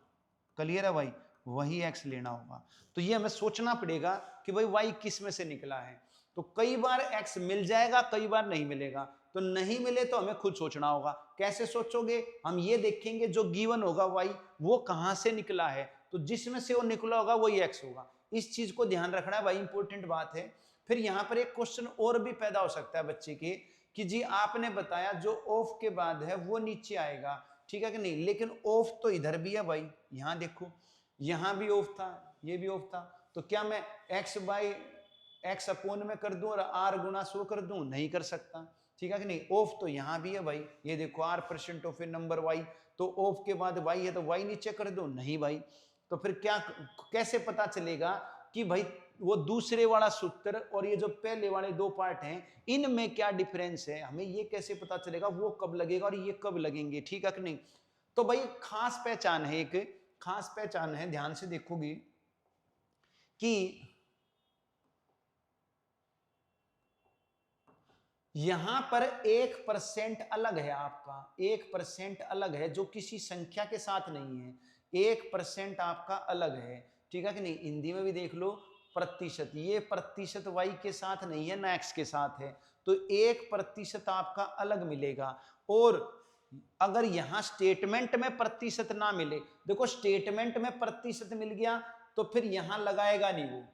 Speaker 1: क्लियर है भाई? वही x लेना होगा। तो ये हमें सोचना पड़ेगा कि भाई y किस में से निकला है। तो कई बार x मिल जाएगा, कई बार नहीं मिलेगा। तो नहीं मिले तो हमें खुद सोचना होगा। कैसे सोचोगे? हम ये देखेंगे जो गिवन होगा y वो कहां से निकला है, तो जिसमें से वो निकला होगा वही x होगा। इस चीज को ध्यान रखना है भाई, इंपॉर्टेंट बात है। फिर यहां पर एक क्वेश्चन और भी पैदा हो सकता है बच्चे के कि जी आपने बताया जो ऑफ के बाद है वो नीचे आएगा, ठीक है कि नहीं, लेकिन ऑफ तो इधर भी है भाई। यहां देखो, यहां भी ऑफ था, ये भी ऑफ था, तो क्या मैं x बाई x अपोन में कर दूं और r गुना 100 कर दूं? नहीं कर सकता, ठीक है कि नहीं। ऑफ तो यहां भी है भाई, ये देखो r% of A number y, तो ऑफ के बाद y है तो y नीचे कर दो? नहीं भाई। तो फिर क्या, कैसे पता चलेगा कि भाई वो दूसरे वाला सूत्र और ये जो पहले वाले दो पार्ट हैं इनमें क्या डिफरेंस है? हमें ये कैसे पता चलेगा वो कब लगेगा और ये कब लगेंगे, ठीक है कि नहीं। तो भाई खास पहचान है, एक खास पहचान है, ध्यान से देखोगे कि यहां पर 1% अलग है, आपका 1% अलग है जो किसी संख्या के साथ नहीं है। 1% आपका अलग है, ठीक है कि नहीं। हिंदी में भी देख लो प्रतिशत, ये प्रतिशत y के साथ नहीं है ना x के साथ है, तो 1% आपका अलग मिलेगा। और अगर यहां स्टेटमेंट में प्रतिशत ना मिले, देखो स्टेटमेंट में प्रतिशत मिल गया तो फिर यहां लगाएगा नहीं वो,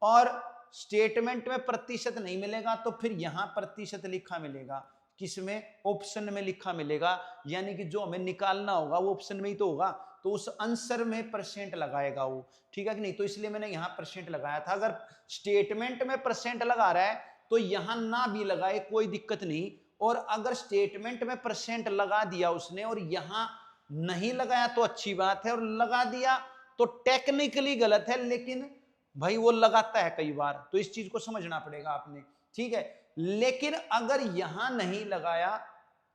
Speaker 1: और स्टेटमेंट में प्रतिशत नहीं मिलेगा तो फिर यहां प्रतिशत लिखा मिलेगा, किसमें? ऑप्शन में लिखा मिलेगा। यानी कि जो हमें निकालना होगा वो ऑप्शन में ही तो होगा, तो उस आंसर में परसेंट लगाएगा वो, ठीक है कि नहीं। तो इसलिए मैंने यहां परसेंट लगाया था। अगर स्टेटमेंट में परसेंट लगा रहा है तो यहां ना भी लगाए कोई दिक्कत नहीं, और अगर स्टेटमेंट में परसेंट लगा दिया उसने और यहां नहीं लगाया तो अच्छी बात है, और लगा दिया तो टेक्निकली गलत है, लेकिन भाई वो लगाता है कई बार, तो इस चीज को समझना पड़ेगा आपने, ठीक है। लेकिन अगर यहां नहीं लगाया,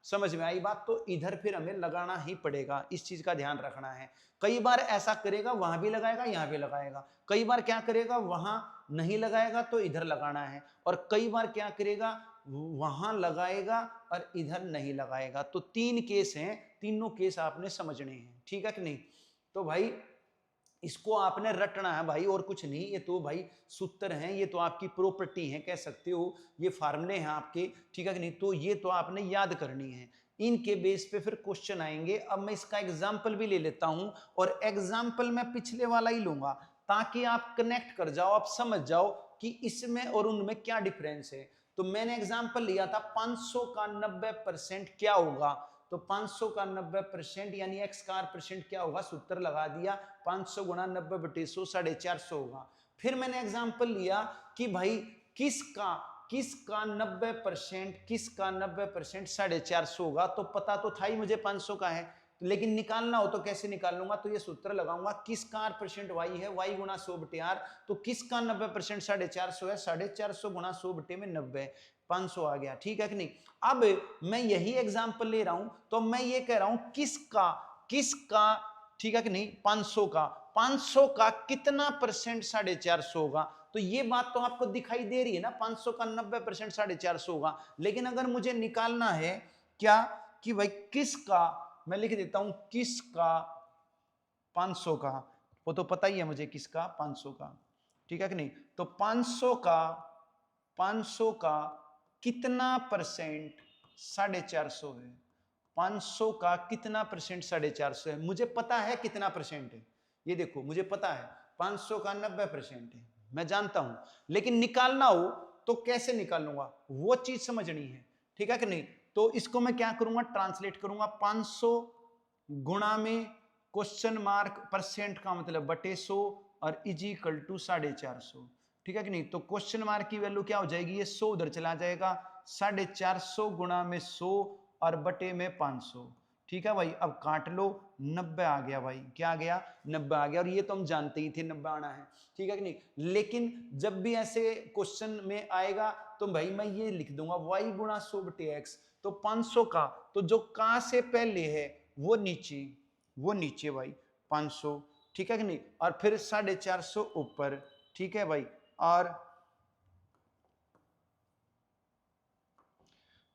Speaker 1: समझ में आई बात, तो इधर फिर हमें लगाना ही पड़ेगा, इस चीज का ध्यान रखना है। कई बार ऐसा करेगा वहां भी लगाएगा यहां भी लगाएगा, कई बार क्या करेगा वहां नहीं लगाएगा तो इधर लगाना है, और कई बार क्या करेगा वहां लगाएगा और इधर नहीं लगाएगा। तो 3 केस हैं, तीनों केस आपने समझने हैं, ठीक है कि नहीं। तो भाई इसको आपने रटना है भाई, और कुछ नहीं। ये तो भाई सूत्र हैं, ये तो आपकी प्रॉपर्टी है कह सकते हो, ये फार्मूले हैं आपके, ठीक है कि नहीं। तो ये तो आपने याद करनी है, इनके बेस पे फिर क्वेश्चन आएंगे। अब मैं इसका एग्जाम्पल भी ले लेता हूं, और एग्जाम्पल मैं पिछले वाला ही लूंगा ताकि आप कनेक्ट कर जाओ, आप समझ जाओ कि इसमें और उनमें क्या डिफरेंस है। तो मैंने एग्जाम्पल लिया था 500 का 90% क्या होगा, तो 500 का 90% यानी x का % क्या होगा, सूत्र लगा दिया, 500 गुणा 90/100 450 होगा। फिर मैंने एग्जांपल लिया कि भाई किसका 90% 450 होगा, तो पता तो था ही मुझे 500 का है, लेकिन निकालना हो तो कैसे निकाल लूंगा, तो ये सूत्र लगाऊंगा, किसका % y है, y गुणा 100/r, तो किसका 90% 450 है, 450 गुणा 100/90, 500 आ गया, ठीक है कि नहीं। अब मैं यही एग्जांपल ले रहा हूं, तो मैं ये कह रहा हूं किसका, ठीक है कि नहीं, 500 का कितना % 450 होगा। तो ये बात तो आपको दिखाई दे रही है ना, 500 का 90% 450 होगा। लेकिन अगर मुझे निकालना है क्या कि भाई किसका, मैं लिख देता हूं किसका 500 का, वो तो पता ही है मुझे किसका 500 का, ठीक है कि नहीं। तो 500 का कितना % 450 है, 500 का कितना % 450 है, मुझे पता है कितना % है, ये देखो मुझे पता है 500 का 90% है, मैं जानता हूं, लेकिन निकालना हो तो कैसे निकालूंगा वो चीज समझनी है, ठीक है कि नहीं। तो इसको मैं क्या करूंगा, ट्रांसलेट करूंगा, 500 गुणा में क्वेश्चन मार्क परसेंट का मतलब बटे 100 और इज इक्वल टू 450, ठीक है कि नहीं। तो क्वेश्चन मार्क की वैल्यू क्या हो जाएगी, ये 100 उधर चला जाएगा, 450 गुणा में 100 और बटे में 500, ठीक है भाई। अब काट लो, 90 आ गया भाई, क्या आ गया, 90 आ गया। और ये तो हम जानते ही थे 90 आना है, ठीक है कि नहीं। लेकिन जब भी ऐसे क्वेश्चन में आएगा तो भाई मैं ये लिख दूंगा y गुणा 100 बटे x, तो 500 का, तो जो का से पहले है वो नीचे भाई 500, ठीक है कि नहीं। और फिर 450 ऊपर, ठीक है भाई। और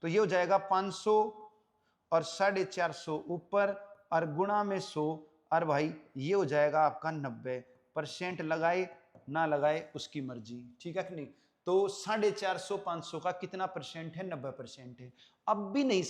Speaker 1: तो ये हो जाएगा 500 और 450 ऊपर और गुणा में 100, और भाई ये हो जाएगा आपका 90%। लगाए ना लगाए उसकी मर्जी, ठीक है कि नहीं। तो 450 500 का कितना परसेंट है, 90% है। अब भी नहीं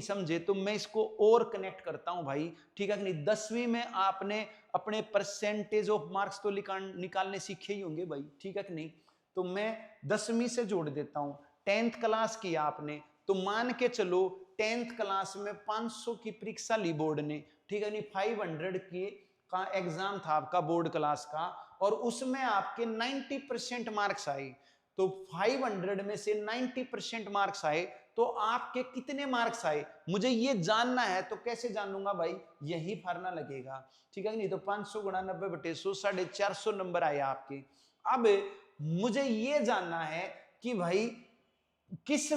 Speaker 1: समझे तो मैं इसको और कनेक्ट करता हूं भाई, ठीक है कि नहीं। 10वीं में आपने अपने परसेंटेज ऑफ मार्क्स तो निकालने सीखे ही होंगे भाई, ठीक है कि नहीं। तो मैं 10वीं से जोड़ देता हूं, 10th क्लास की आपने, तो मान के चलो 10th क्लास में 500 की परीक्षा ली बोर्ड ने, ठीक है नहीं, 500 की का एग्जाम था आपका बोर्ड क्लास का, और उसमें आपके 90% मार्क्स आए। तो 500 में से 90% मार्क्स आए, तो आपके कितने मार्क्स आए मुझे ये जानना है। तो कैसे जानूंगा भाई, यही फार्मूला लगेगा, ठीक है नहीं। तो 500 गुणा 90 बटे 100, 450 नंबर आए आपके। अब मुझे ये जानना है कि भाई किस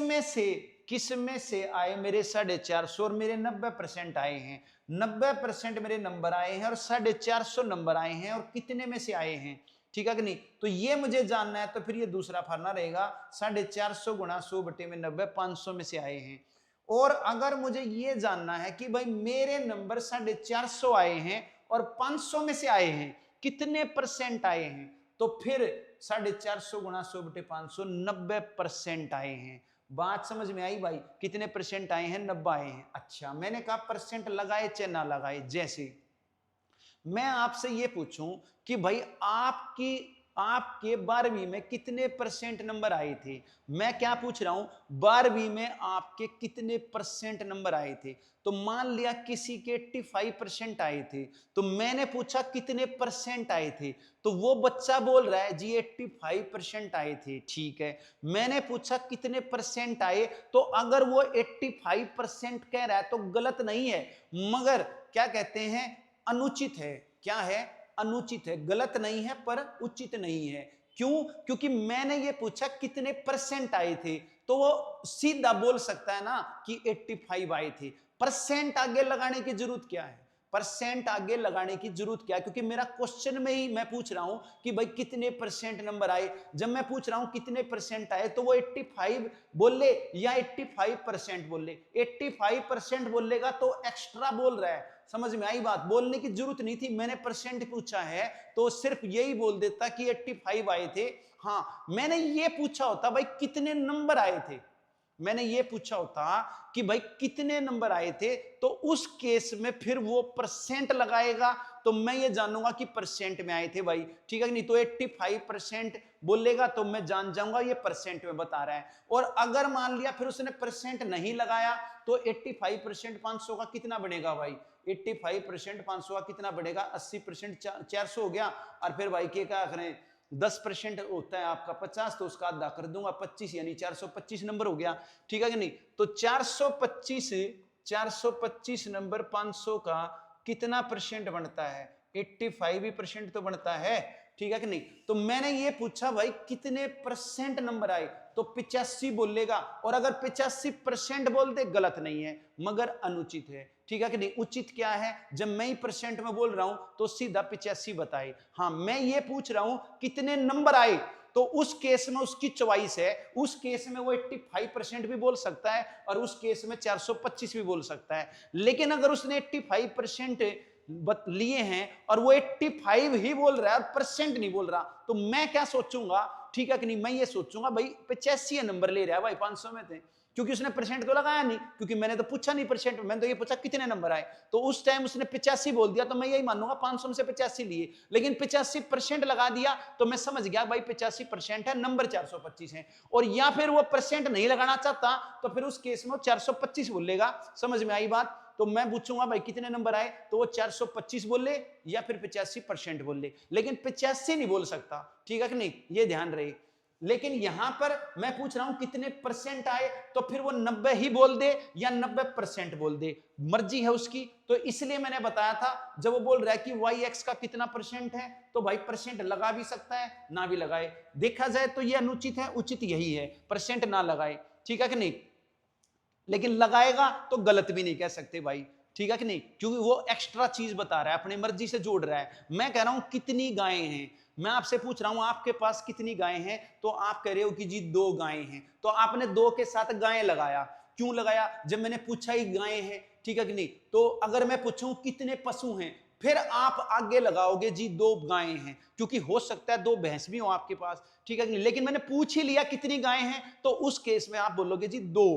Speaker 1: में से आए मेरे 450 और मेरे 90% आए हैं, 90% मेरे नंबर आए हैं और 450 नंबर आए हैं, और कितने में से आए हैं, ठीक है कि नहीं। तो ये मुझे जानना है, तो फिर ये दूसरा फार्मूला रहेगा 450 गुणा 100 बटे में 90, 500 में से आए हैं। और अगर मुझे ये जानना है कि भाई मेरे नंबर 450 आए हैं और 500 में से आए हैं, कितने परसेंट आए हैं, तो फिर 450 गुणा 100 बटे 500, 90% आए हैं। बात समझ में आई भाई, कितने परसेंट आए हैं, 90 आए हैं। अच्छा, मैंने कहा परसेंट लगाए चाहे ना लगाए, जैसे मैं आपसे ये पूछूं कि भाई आपके 12वीं में कितने परसेंट नंबर आए थे, मैं क्या पूछ रहा हूं, 12वीं में आपके कितने परसेंट नंबर आए थे। तो मान लिया किसी के 85% आए थे, तो मैंने पूछा कितने परसेंट आए थे, तो वो बच्चा बोल रहा है जी 85% आए थे, ठीक है। मैंने पूछा कितने परसेंट आए, तो अगर वो 85% कह रहा है तो गलत नहीं है, मगर क्या कहते हैं, अनुचित है। क्या है, अनुचित है, गलत नहीं है पर उचित नहीं है। क्यों, क्योंकि मैंने ये पूछा कितने परसेंट आए थे, तो वो सीधा बोल सकता है ना कि 85 आए थे। परसेंट आगे लगाने की जरूरत क्या है, परसेंट आगे लगाने की जरूरत क्या है, क्योंकि मेरा क्वेश्चन में ही मैं पूछ रहा हूं कि भाई कितने परसेंट नंबर आए। जब मैं पूछ रहा हूं कितने परसेंट आए, तो वो 85 बोले या 85% बोले, 85% बोलेगा तो एक्स्ट्रा बोल रहा है। समझ में आई बात, बोलने की जरूरत नहीं थी, मैंने परसेंट पूछा है तो सिर्फ यही बोल देता कि 85 आए थे। हाँ, मैंने ये पूछा होता भाई कितने नंबर आए थे, मैंने ये पूछा होता कि भाई कितने नंबर आए थे, तो उस केस में फिर वो परसेंट लगाएगा, तो मैं ये जानूंगा कि परसेंट में आए थे भाई, ठीक है कि नहीं। तो 85% बोलेगा तो मैं जान जाऊंगा ये परसेंट में बता रहा है। और अगर मान लिया फिर उसने परसेंट नहीं लगाया, तो 85% 500 का कितना बनेगा भाई, 85% 500 का कितना बनेगा, 80% 400 हो गया। और फिर भाई के क्या करें, 10% होता है आपका 50, तो उसका आधा कर दूंगा 25, यानी 425 नंबर हो गया, ठीक है कि नहीं। तो 425 नंबर 500 का कितना परसेंट बनता है, 85% तो बनता है, ठीक है कि नहीं। तो मैंने ये पूछा भाई कितने परसेंट नंबर आए, तो 85 बोलेगा, और अगर 85% बोल दे गलत नहीं है मगर अनुचित है, ठीक है कि नहीं। उचित क्या है, जब मैं ही परसेंट में बोल रहा हूं तो सीधा 85 बताए। हाँ, मैं ये पूछ रहा हूं कितने नंबर आए, तो उस केस में उसकी चॉइस है, उस केस में वो 85% भी बोल सकता है और उस केस में 425 भी बोल सकता है। लेकिन अगर उसने 85% लिए हैं और वो 85 ही बोल रहा है और परसेंट नहीं बोल रहा, तो मैं क्या सोचूंगा, ठीक है कि नहीं, मैं ये सोचूंगा भाई 85 नंबर ले रहा है भाई, 500 में थे क्योंकि उसने परसेंट तो लगाया नहीं, क्योंकि मैंने तो पूछा नहीं परसेंट, मैंने तो ये पूछा कितने नंबर आए। तो उस टाइम उसने 85 बोल दिया तो मैं यही मानूंगा 500 में से 85 लिए, लेकिन 85% लगा दिया तो मैं समझ गया भाई 85% है, नंबर 425 है। और या फिर वो परसेंट नहीं लगाना चाहता तो फिर उस केस में वो 425 बोलेगा। समझ में आई बात? तो मैं पूछूंगा भाई कितने नंबर आए, तो वो 425 बोल ले या फिर 85% बोल ले, लेकिन 85 नहीं बोल सकता। ठीक है कि नहीं, ये ध्यान रहे। लेकिन यहां पर मैं पूछ रहा हूं कितने परसेंट आए, तो फिर वो 90 ही बोल दे या 90% बोल दे, मर्जी है उसकी। तो इसलिए मैंने बताया था, जब वो बोल रहा है कि वाई एक्स का कितना परसेंट है, तो भाई परसेंट लगा भी सकता है ना भी लगाए। देखा जाए तो ये अनुचित है, उचित यही है परसेंट ना लगाए। ठीक है कि नहीं, लेकिन लगाएगा तो गलत भी नहीं कह सकते भाई। ठीक है कि नहीं, क्योंकि वो एक्स्ट्रा चीज बता रहा है, अपनी मर्जी से जोड़ रहा है। मैं कह रहा हूं कितनी गायें हैं, मैं आपसे पूछ रहा हूं आपके पास कितनी गायें हैं, तो आप कह रहे हो कि जी 2 गायें हैं, तो आपने 2 के साथ गायें लगाया। क्यों लगाया? जब मैंने पूछा ही गायें हैं। ठीक है कि नहीं, तो अगर मैं पूछूं कितने पशु हैं, फिर आप आगे लगाओगे जी 2 गायें हैं, क्योंकि हो सकता है 2 भैंस भी हो आपके पास। ठीक है कि नहीं, लेकिन मैंने पूछ ही लिया कितनी गायें हैं, तो उस केस में आप बोलोगे जी 2,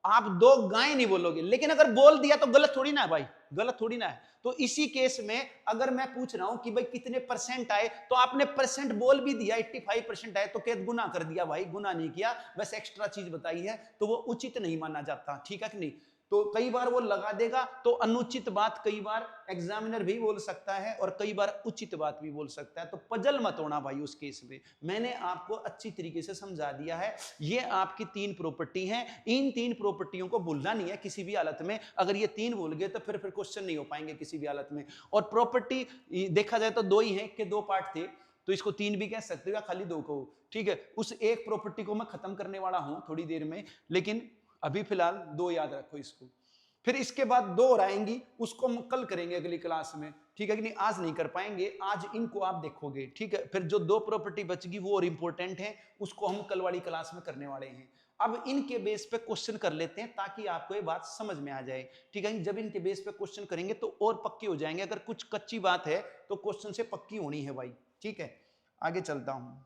Speaker 1: आप 2 गायें नहीं बोलोगे। लेकिन अगर बोल दिया तो गलत थोड़ी ना है भाई, गलत थोड़ी ना है। तो इसी केस में अगर मैं पूछ रहा हूं कि भाई कितने परसेंट आए, तो आपने परसेंट बोल भी दिया 85% आए, तो क्या गुना कर दिया भाई? गुना नहीं किया, बस एक्स्ट्रा चीज बताई है, तो वो उचित नहीं माना जाता। ठीक है कि नहीं, तो कई बार वो लगा देगा तो अनुचित बात कई बार एग्जामिनर भी बोल सकता है और कई बार उचित बात भी बोल सकता है। तो पजल मत होना भाई उस केस में, मैंने आपको अच्छी तरीके से समझा दिया है। ये आपकी 3 प्रॉपर्टी हैं, इन 3 प्रॉपर्टियों को भूलना नहीं है किसी भी हालत में। अगर ये 3 भूल गए तो फिर क्वेश्चन नहीं हो पाएंगे किसी भी हालत में। और प्रॉपर्टी देखा जाए तो 2 ही है कि 2 पार्ट थे, तो इसको 3 भी कह सकते हो या खाली 2 को। ठीक है, उस एक प्रॉपर्टी को मैं खत्म करने वाला हूं थोड़ी देर में, लेकिन अभी फिलहाल 2 याद रखो इसको। फिर इसके बाद 2 और आएंगी, उसको हम कल करेंगे अगली क्लास में। ठीक है कि नहीं, आज नहीं कर पाएंगे, आज इनको आप देखोगे। ठीक है, फिर जो 2 प्रॉपर्टी बचगी वो और इंपॉर्टेंट है, उसको हम कल वाली क्लास में करने वाले हैं। अब इनके बेस पे क्वेश्चन कर लेते हैं ताकि आपको ये बात समझ में आ जाए। ठीक है, जब इनके बेस पे क्वेश्चन करेंगे तो और पक्की हो जाएंगे। अगर कुछ कच्ची बात है तो क्वेश्चन से पक्की होनी है भाई। ठीक है, आगे चलता हूं।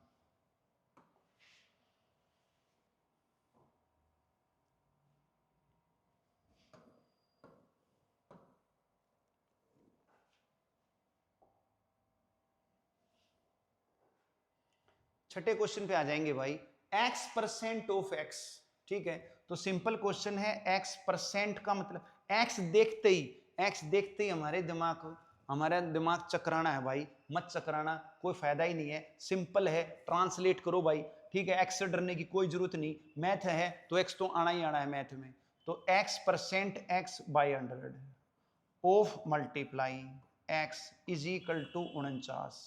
Speaker 1: छठे क्वेश्चन पे आ जाएंगे भाई, एक्स परसेंट ऑफ एक्स। ठीक है, तो सिंपल क्वेश्चन है, एक्स परसेंट का मतलब एक्स देखते ही, एक्स देखते ही हमारा दिमाग चकराना है भाई। मत चकराना, कोई फायदा ही नहीं है, सिंपल है, ट्रांसलेट करो भाई। ठीक है, एक्स से डरने की कोई जरूरत नहीं, मैथ है तो एक्स तो आना ही आना है मैथ में। तो x percent x by 100 of multiplying x is equal to 49,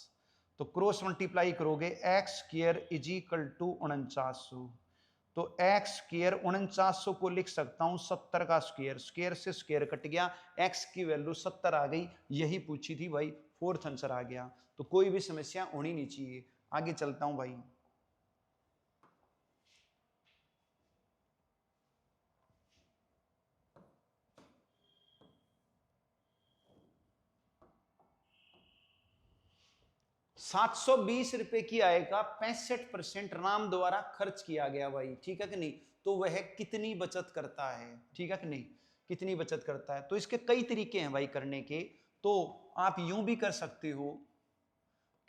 Speaker 1: तो क्रॉस मल्टीप्लाई करोगे x square is equal to 4900। तो एक्स स्क्वायर 4900 को लिख सकता हूं 70 का स्क्वायर, स्क्वायर से स्क्वायर कट गया, एक्स की वैल्यू 70 आ गई। यही पूछी थी भाई, 4th आंसर आ गया। तो कोई भी समस्या होनी नहीं चाहिए। आगे चलता हूं भाई। 720 रुपए की आय का 65% राम द्वारा खर्च किया गया भाई। ठीक है कि नहीं, तो वह कितनी बचत करता है? ठीक है कि नहीं, कितनी बचत करता है? तो इसके कई तरीके हैं भाई करने के। तो आप यूं भी कर सकते हो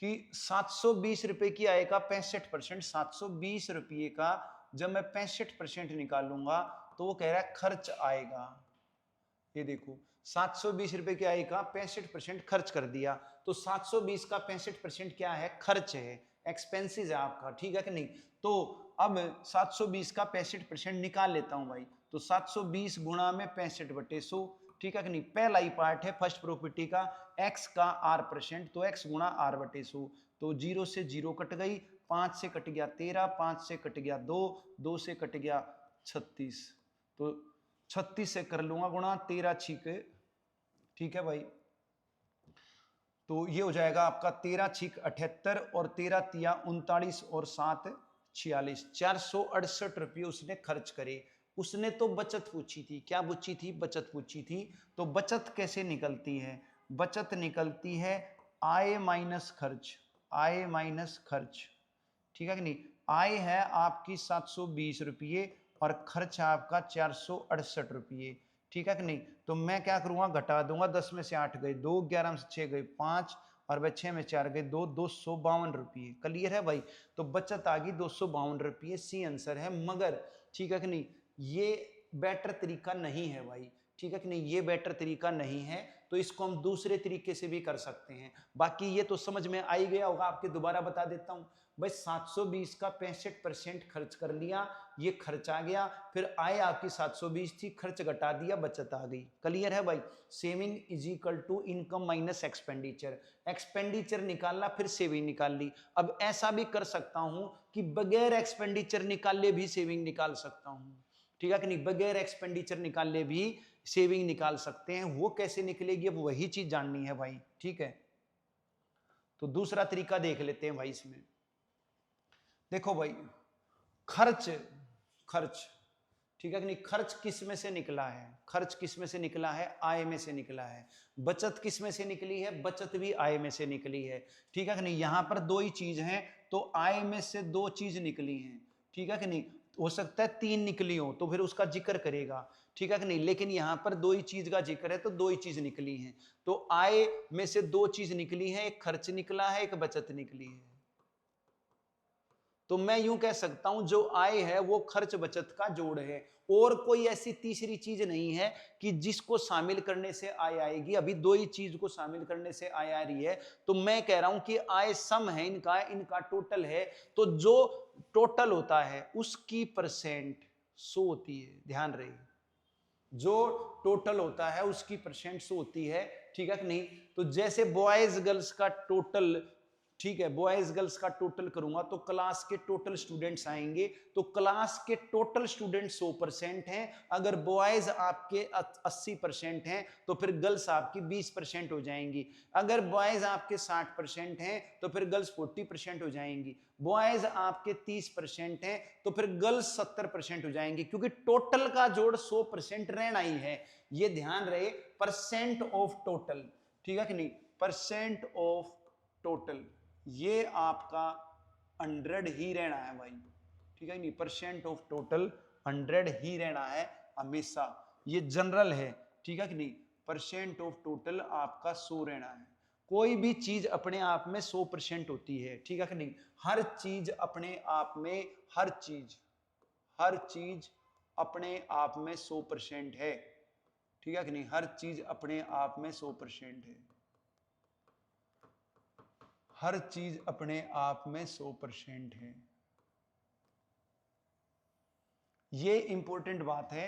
Speaker 1: कि 720 रुपए की आय का 65%, 720 रुपये का जब मैं 65% निकालूंगा तो वो कह रहा है खर्च आएगा। ये देखो, 720 रुपए की आय का 65% खर्च कर दिया, तो 720 का 65% क्या है? खर्च है, एक्सपेंसिस है आपका। ठीक है कि नहीं, तो अब 720 का 65% निकाल लेता हूं भाई। तो 720 गुणा में 65/100। ठीक है कि नहीं, पहला ही पार्ट है फर्स्ट प्रॉपर्टी का, x का r%, तो x गुणा r/100। तो 0 से 0 कट गई, 5 से कट गया 13, 5 से कट गया 2, 2 से कट गया 36, तो 36 से कर लूंगा गुणा, 13 छिक। ठीक है भाई, तो ये हो जाएगा आपका 13 छिक 78 और 13 तिया 39 और 7 46, 468 रुपये उसने खर्च करे। उसने तो बचत पूछी थी, क्या पूछी थी? बचत पूछी थी। तो बचत कैसे निकलती है? बचत निकलती है आय माइनस खर्च, आय माइनस खर्च। ठीक है कि नहीं, आय है आपकी 720 रुपये और खर्च आपका 468 रुपये, ठीक है कि नहीं। तो मैं क्या करूँगा, घटा दूंगा, 10 में से 8 गए 2, 11 में से 6 गए 5 और वह 6 में 4 गए 2, 252 रुपये। क्लियर है भाई। तो बचत आ गई 252 रुपये, सी आंसर है। मगर ठीक है कि नहीं, ये बेटर तरीका नहीं है भाई, ठीक है कि नहीं, ये बेटर तरीका नहीं है। तो इसको हम दूसरे तरीके से भी कर सकते हैं। बाकी ये तो समझ में आ ही गया होगा, आपके दोबारा बता देता हूं भाई। 720 का 65% खर्च कर लिया, ये खर्च आ गया, फिर आय आपकी 720 थी, खर्च घटा दिया, बचत आ गई। क्लियर है भाई। Saving is equal to income minus expenditure, expenditure निकालना फिर सेविंग निकाल ली। अब ऐसा भी कर सकता हूं कि बगैर एक्सपेंडिचर निकाले भी सेविंग निकाल सकता हूं, ठीक है कि नहीं, बगैर एक्सपेंडिचर निकाले भी सेविंग निकाल सकते हैं। वो कैसे निकलेगी, अब वही चीज जाननी है भाई, ठीक है। तो दूसरा तरीका देख लेते हैं भाई इसमें। देखो भाई, खर्च खर्च ठीक है कि नहीं, खर्च किस में से निकला है, खर्च किस में से निकला है, आय में से निकला है। बचत किस में से निकली है, बचत भी आय में से निकली है, ठीक है कि नहीं। यहां पर दो ही चीज हैं, तो आय में से दो चीज निकली हैं, ठीक है कि नहीं। हो सकता है 3 निकली हो तो फिर उसका जिक्र करेगा, ठीक है कि नहीं, लेकिन यहां पर दो ही चीज का जिक्र है तो दो ही चीज निकली हैं। तो आय में से दो चीज निकली है, एक खर्च निकला है, एक बचत निकली है। तो मैं यूं कह सकता हूं जो आय है वो खर्च बचत का जोड़ है, और कोई ऐसी तीसरी चीज नहीं है कि जिसको शामिल करने से आय आएगी। अभी दो ही चीज को शामिल करने से आय आ रही है। तो मैं कह रहा हूं कि आय सम है इनका, इनका टोटल है। तो जो टोटल होता है उसकी परसेंट 100 होती है, ध्यान रहे, जो टोटल होता है उसकी परसेंट 100 होती है, ठीक है कि नहीं। तो जैसे बॉयज गर्ल्स का टोटल, ठीक है, बॉयज गर्ल्स का टोटल करूंगा तो क्लास के टोटल स्टूडेंट्स आएंगे, तो क्लास के टोटल स्टूडेंट 100% हैं। अगर बॉयज आपके 80% हैं तो फिर गर्ल्स आपकी 20% हो जाएंगी। अगर बॉयज आपके 60% हैं तो फिर गर्ल्स 40% हो जाएंगी। बॉयज आपके 30% हैं तो फिर गर्ल्स 70% हो जाएंगी, क्योंकि टोटल का जोड़ 100% रहना ही है। ये ध्यान रहे, परसेंट ऑफ टोटल, ठीक है कि नहीं, परसेंट ऑफ टोटल ये आपका 100 ही रहना है भाई, ठीक है नहीं, परसेंट ऑफ टोटल 100 ही रहना है हमेशा, ये जनरल है, ठीक है कि नहीं। परसेंट ऑफ टोटल आपका 100 रहना है। कोई भी चीज अपने आप में 100% होती है, ठीक है कि नहीं। हर चीज अपने आप में, हर चीज अपने आप में 100% है, ठीक है कि नहीं, हर चीज अपने आप में 100% है, हर चीज अपने आप में 100% है। ये इंपॉर्टेंट बात है।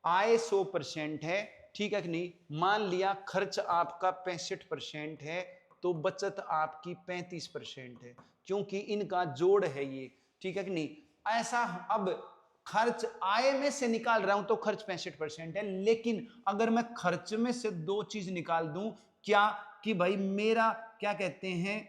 Speaker 1: आय 100% है, ठीक है कि नहीं। मान लिया खर्च आपका 65% है तो बचत आपकी 35% है, क्योंकि इनका जोड़ है ये, ठीक है कि नहीं। ऐसा अब खर्च आय में से निकाल रहा हूं तो खर्च 65% है, लेकिन अगर मैं खर्च में से दो चीज निकाल दूं, क्या कि भाई मेरा क्या कहते हैं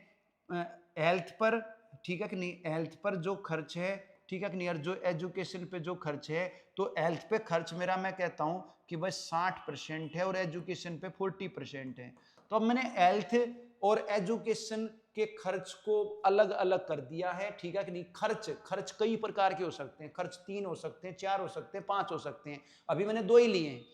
Speaker 1: हेल्थ पर, ठीक है कि नहीं, हेल्थ पर जो खर्च है, ठीक है कि नहीं, और जो एजुकेशन पे जो खर्च है, तो हेल्थ पे खर्च मेरा मैं कहता हूं कि भाई 60% है और एजुकेशन पे 40% है। तो अब मैंने हेल्थ और एजुकेशन के खर्च को अलग अलग कर दिया है, ठीक है कि नहीं। खर्च कई प्रकार के हो सकते हैं, खर्च 3 हो सकते हैं, 4 हो सकते हैं, 5 हो सकते हैं, अभी मैंने 2 ही लिए हैं।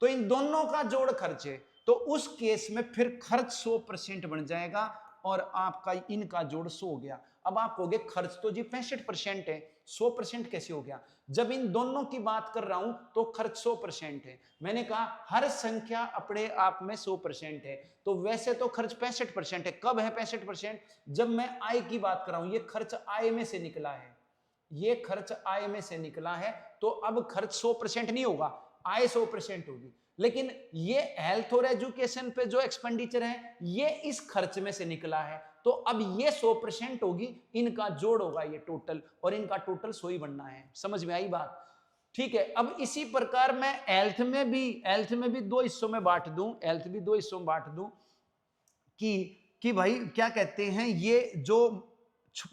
Speaker 1: तो इन दोनों का जोड़ खर्च है, तो उस केस में फिर खर्च 100% बन जाएगा और आपका इनका जोड़ 100 हो गया। अब आप कहोगे खर्च तो जी 65% है, 100% कैसे हो गया। जब इन दोनों की बात कर रहा हूं तो खर्च 100% है। मैंने कहा हर संख्या अपने आप में 100% है, तो वैसे तो खर्च 65% है। कब है 65%, जब मैं आय की बात कर रहा हूं। ये खर्च आय में से निकला है, ये खर्च आय में से निकला है, तो अब खर्च 100% नहीं होगा, आय 100% होगी। लेकिन ये हेल्थ और एजुकेशन पे जो एक्सपेंडिचर है ये इस खर्च में से निकला है, तो अब ये 100% होगी, इनका जोड़ होगा ये टोटल, और इनका टोटल 100 ही बनना है। समझ में आई बात, ठीक है। अब इसी प्रकार मैं हेल्थ में भी दो हिस्सों में बांट दूं, हेल्थ भी दो हिस्सों में बांट दूं कि भाई क्या कहते हैं, ये जो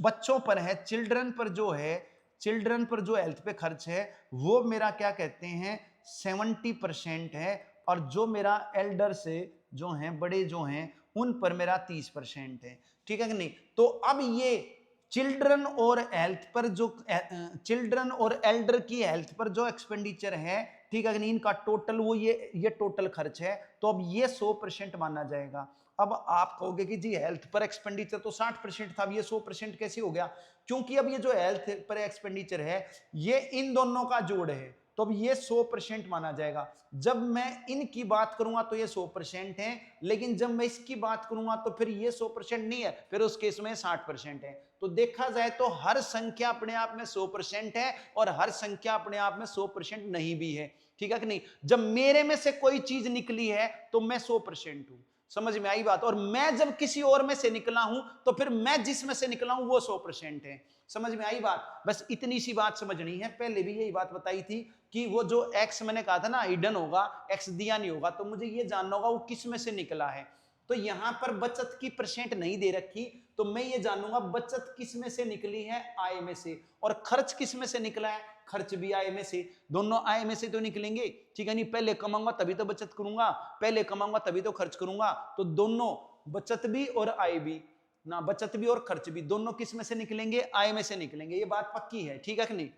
Speaker 1: बच्चों पर है, चिल्ड्रन पर जो है, चिल्ड्रन पर जो हेल्थ पे खर्च है वो मेरा क्या कहते हैं 70% है, और जो मेरा एल्डर से जो हैं, बड़े जो हैं, उन पर मेरा 30% है, ठीक है कि नहीं। तो अब ये चिल्ड्रन और हेल्थ पर जो चिल्ड्रन और एल्डर की हेल्थ पर जो एक्सपेंडिचर है, ठीक है, इनका टोटल वो ये टोटल खर्च है, तो अब ये 100% माना जाएगा। अब आप कहोगे कि जी हेल्थ पर एक्सपेंडिचर तो 60% था, अब ये 100% कैसे हो गया? क्योंकि अब ये जो हेल्थ पर एक्सपेंडिचर है ये इन दोनों का जोड़ है, तो अब ये 100% माना जाएगा। जब मैं इनकी बात करूंगा तो ये 100% है, लेकिन जब मैं इसकी बात करूंगा तो फिर ये 100% नहीं है, फिर उस केस में 60% है। तो देखा जाए तो हर संख्या अपने आप में 100% है और हर संख्या अपने आप में 100% नहीं भी है, ठीक है कि नहीं? जब मेरे में से कोई चीज निकली है तो मैं 100% हूं, समझ में आई बात? और मैं जब किसी और में से निकला हूं तो फिर मैं जिसमें से निकला हूं वो 100% है, समझ में आई बात? बस इतनी सी बात समझनी है। पहले भी यही बात बताई थी कि वो जो एक्स मैंने कहा था ना हिडन होगा, एक्स दिया नहीं होगा, तो मुझे ये जानना होगा वो किस में से निकला है। तो यहां पर बचत की परसेंट नहीं दे रखी, तो मैं ये जानूंगा बचत किस में से निकली है, आय में से, और खर्च किस में से निकला है, खर्च भी आय में से। दोनों आय में से तो निकलेंगे, ठीक है नहीं? पहले कमाऊंगा तभी तो बचत करूंगा, पहले कमाऊंगा तभी तो खर्च करूंगा, तो दोनों बचत भी और आय भी ना, बचत भी और खर्च भी दोनों किस में से निकलेंगे, आय में से निकलेंगे, ये बात पक्की है, ठीक है कि नहीं?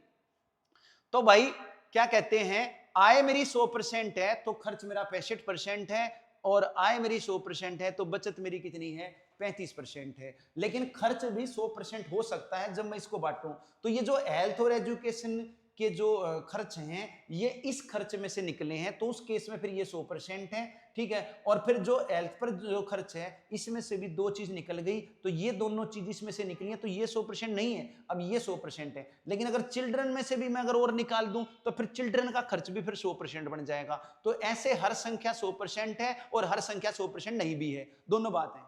Speaker 1: तो भाई क्या कहते हैं, आय मेरी 100% है तो खर्च मेरा 65% है, और आय मेरी 100% है तो बचत मेरी कितनी है, 35% है। लेकिन खर्च भी 100% हो सकता है जब मैं इसको बांटूं। तो ये जो हेल्थ और एजुकेशन के जो खर्च हैं ये इस खर्च में से निकले हैं, तो उस केस में फिर ये 100% है, ठीक है। और फिर जो हेल्थ पर जो खर्च है इसमें से भी दो चीज निकल गई, तो ये दोनों चीज इसमें से निकली है, तो ये 100% नहीं है, अब ये 100% है। लेकिन अगर चिल्ड्रन में से भी मैं अगर और निकाल दूं तो फिर चिल्ड्रन का खर्च भी फिर 100% बन जाएगा। तो ऐसे हर संख्या 100% है और हर संख्या 100% नहीं भी है, दोनों बात है।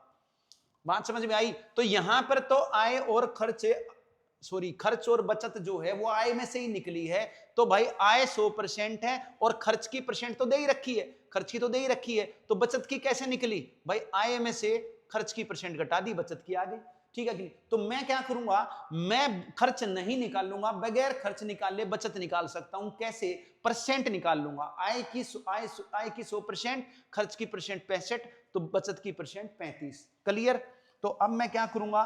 Speaker 1: बात समझ में आई? तो यहां पर तो आय और खर्च, सॉरी, खर्च और बचत जो है वो आय में से ही निकली है, तो भाई आय 100% है और खर्च की परसेंट तो दे ही रखी है, खर्च की तो दे ही रखी है, तो बचत की कैसे निकली भाई? आय में से खर्च की परसेंट घटा दी, बचत की आ गई, ठीक है कि नहीं? तो मैं क्या करूंगा, मैं खर्च नहीं निकालूंगा, बगैर खर्च निकाले बचत निकाल सकता हूं। कैसे? परसेंट निकाल लूंगा, आय की 100%, खर्च की परसेंट 65, तो बचत की परसेंट 35। क्लियर? तो अब मैं क्या करूंगा,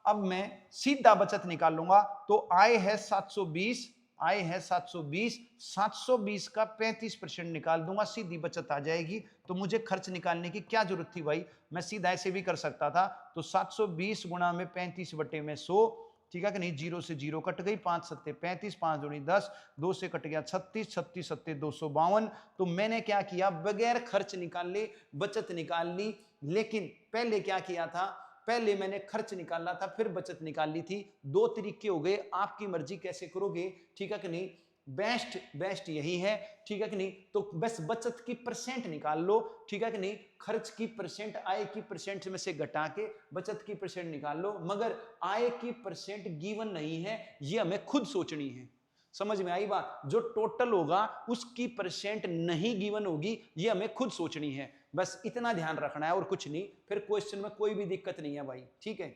Speaker 1: अब मैं सीधा बचत निकाल लूंगा। तो आय है 720, आय है 720, 720 का 35% निकाल दूंगा, सीधी बचत आ जाएगी। तो मुझे खर्च निकालने की क्या जरूरत थी भाई? मैं सीधा ऐसे भी कर सकता था। तो 720 गुणा में 35 बटे में 100, ठीक है कि नहीं? जीरो से जीरो कट गई, 5 सत्ते 35, 5 दूनी 10, 2 से कट गया 36, 36 सत्ते 252। तो मैंने क्या किया, बगैर खर्च निकाल ली, बचत निकाल ली। लेकिन पहले क्या किया था, पहले मैंने खर्च निकाला था फिर बचत निकाल ली थी। दो तरीके हो गए, आपकी मर्जी कैसे करोगे, ठीक है कि नहीं? बेस्ट यही है, ठीक है कि नहीं? तो बस बचत की परसेंट निकाल लो, ठीक है कि नहीं? खर्च की परसेंट आय की परसेंट में से घटा के बचत की परसेंट निकाल लो। मगर आय की परसेंट गिवन नहीं है, ये हमें खुद सोचनी है। समझ में आई बात? जो टोटल होगा उसकी परसेंट नहीं गिवन होगी, ये हमें खुद सोचनी है। बस इतना ध्यान रखना है और कुछ नहीं, फिर क्वेश्चन में कोई भी दिक्कत नहीं है भाई, ठीक है?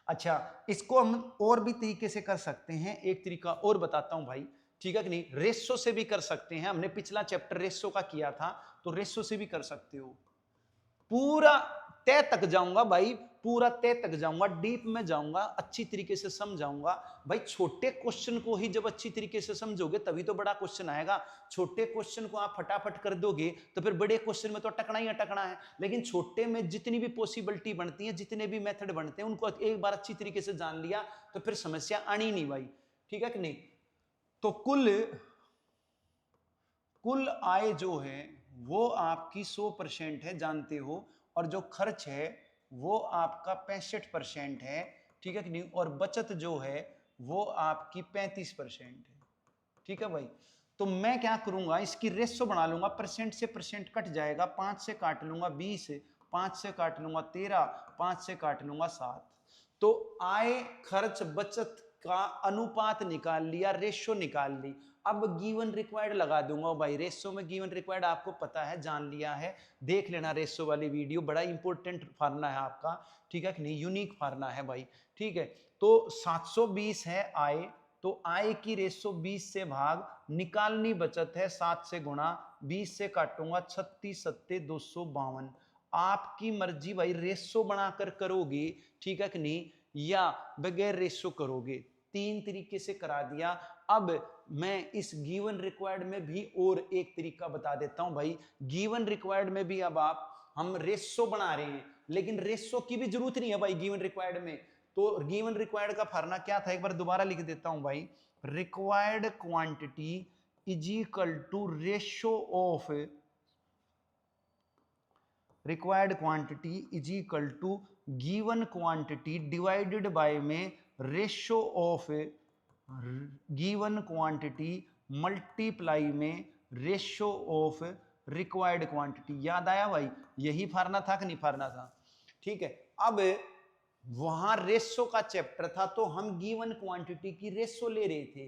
Speaker 1: अच्छा, इसको हम और भी तरीके से कर सकते हैं, एक तरीका और बताता हूं भाई, ठीक है कि नहीं? रेशो से भी कर सकते हैं, हमने पिछला चैप्टर रेशो का किया था, तो रेशो से भी कर सकते हो। पूरा तय तक जाऊंगा भाई, पूरा तय तक जाऊंगा, डीप में जाऊंगा, अच्छी तरीके से समझाऊंगा भाई। छोटे क्वेश्चन को ही जब अच्छी तरीके से समझोगे तभी तो बड़ा क्वेश्चन आएगा। छोटे क्वेश्चन को आप फटाफट कर दोगे तो फिर बड़े क्वेश्चन में तो अटकना ही अटकना है। लेकिन छोटे में जितनी भी पॉसिबिलिटी बनती है, जितने भी मेथड बनते हैं, उनको एक बार अच्छी तरीके से जान लिया तो फिर समस्या आनी नहीं भाई, ठीक है कि नहीं? तो कुल आय जो है वो आपकी 100% है, जानते हो, और जो खर्च है वो आपका 65% है, ठीक है कि नहीं? और बचत जो है वो आपकी 35% है, ठीक है भाई? तो मैं क्या करूंगा, इसकी रेशो बना लूंगा, परसेंट से परसेंट कट जाएगा, 5 से काट लूंगा 20, 5 से काट लूंगा 13, 5 से काट लूंगा 7। तो आय खर्च बचत का अनुपात निकाल लिया, रेशो निकाल ली। अब गिवन रिक्वायर्ड लगा दूंगा भाई। रेशो में गिवन रिक्वायर्ड आपको पता है, जान लिया है, देख लेना रेशो वाली वीडियो, बड़ा इंपॉर्टेंट फार्मूला है आपका, ठीक है कि नहीं? यूनिक फार्मूला है भाई, ठीक है? तो 720 है आय, तो आय की रेशो 20 से भाग, निकालनी बचत है 7 से गुणा, 20 से काटूंगा 36 सत्ते 252। आपकी मर्जी भाई, रेशो बनाकर करोगे, ठीक है कि नहीं? या बगैर रेशो करोगे। 3 तरीके से करा दिया। अब मैं इस गिवन रिक्वायर्ड में भी और एक तरीका बता देता हूं भाई। गिवन रिक्वायर्ड में भी अब हम रेशो बना रहे हैं, लेकिन रेशो की भी जरूरत नहीं है भाई गिवन रिक्वायर्ड में। तो गिवन रिक्वायर्ड का फॉर्मूला क्या था, एक बार दोबारा लिख देता हूं भाई। Required quantity is equal to ratio of, required quantity is equal to given quantity divided by में ratio of given quantity multiply में रेशो ऑफ रिक्वायर्ड क्वांटिटी। याद आया भाई, यही फार्मूला था कि नहीं फार्मूला था? ठीक है। अब वहां रेशो का चैप्टर था तो हम गिवन क्वांटिटी की रेशो ले रहे थे,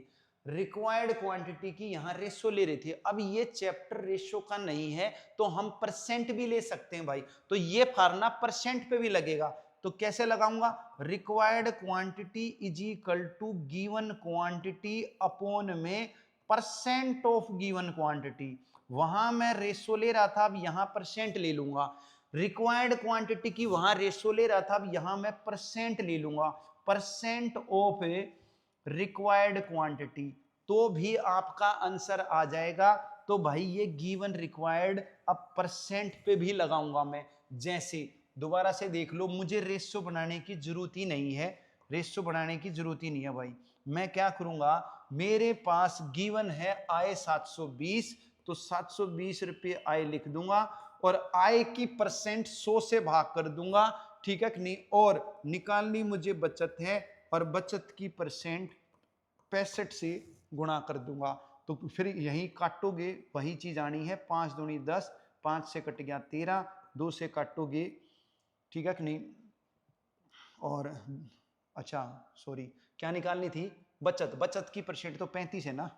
Speaker 1: रिक्वायर्ड क्वांटिटी की यहां रेशो ले रहे थे। अब ये चैप्टर रेशो का नहीं है तो हम परसेंट भी ले सकते हैं भाई। तो ये फार्मूला परसेंट पे भी लगेगा। तो कैसे लगाऊंगा? Required quantity is equal to given quantity upon में परसेंट ऑफ गिवन क्वांटिटी। वहां मैं रेशो ले रहा था, अब यहां परसेंट ले लूंगा। रिक्वायर्ड क्वांटिटी की वहां रेशो ले रहा था, अब यहां मैं परसेंट ले लूंगा। परसेंट ऑफ रिक्वायर्ड क्वांटिटी, तो भी आपका आंसर आ जाएगा। तो भाई ये गिवन रिक्वायर्ड अब परसेंट पे भी लगाऊंगा मैं। जैसे दोबारा से देख लो, मुझे रेशो बनाने की जरूरत ही नहीं है, रेशो बनाने की जरूरत ही नहीं है भाई। मैं क्या करूंगा, मेरे पास गिवन है आय 720, तो 720 रुपये आय लिख दूंगा और आय की परसेंट 100 से भाग कर दूंगा। ठीक है कि नहीं? और निकालनी मुझे बचत है और बचत की परसेंट 65 से गुणा कर दूंगा। तो फिर यही काटोगे, वही चीज आनी है। 5 दूनी 10, 5 से कट गया 13, 2 से काटोगे, ठीक है कि नहीं? और अच्छा सॉरी, क्या निकालनी थी? बचत। बचत की परसेंट तो 35 है ना।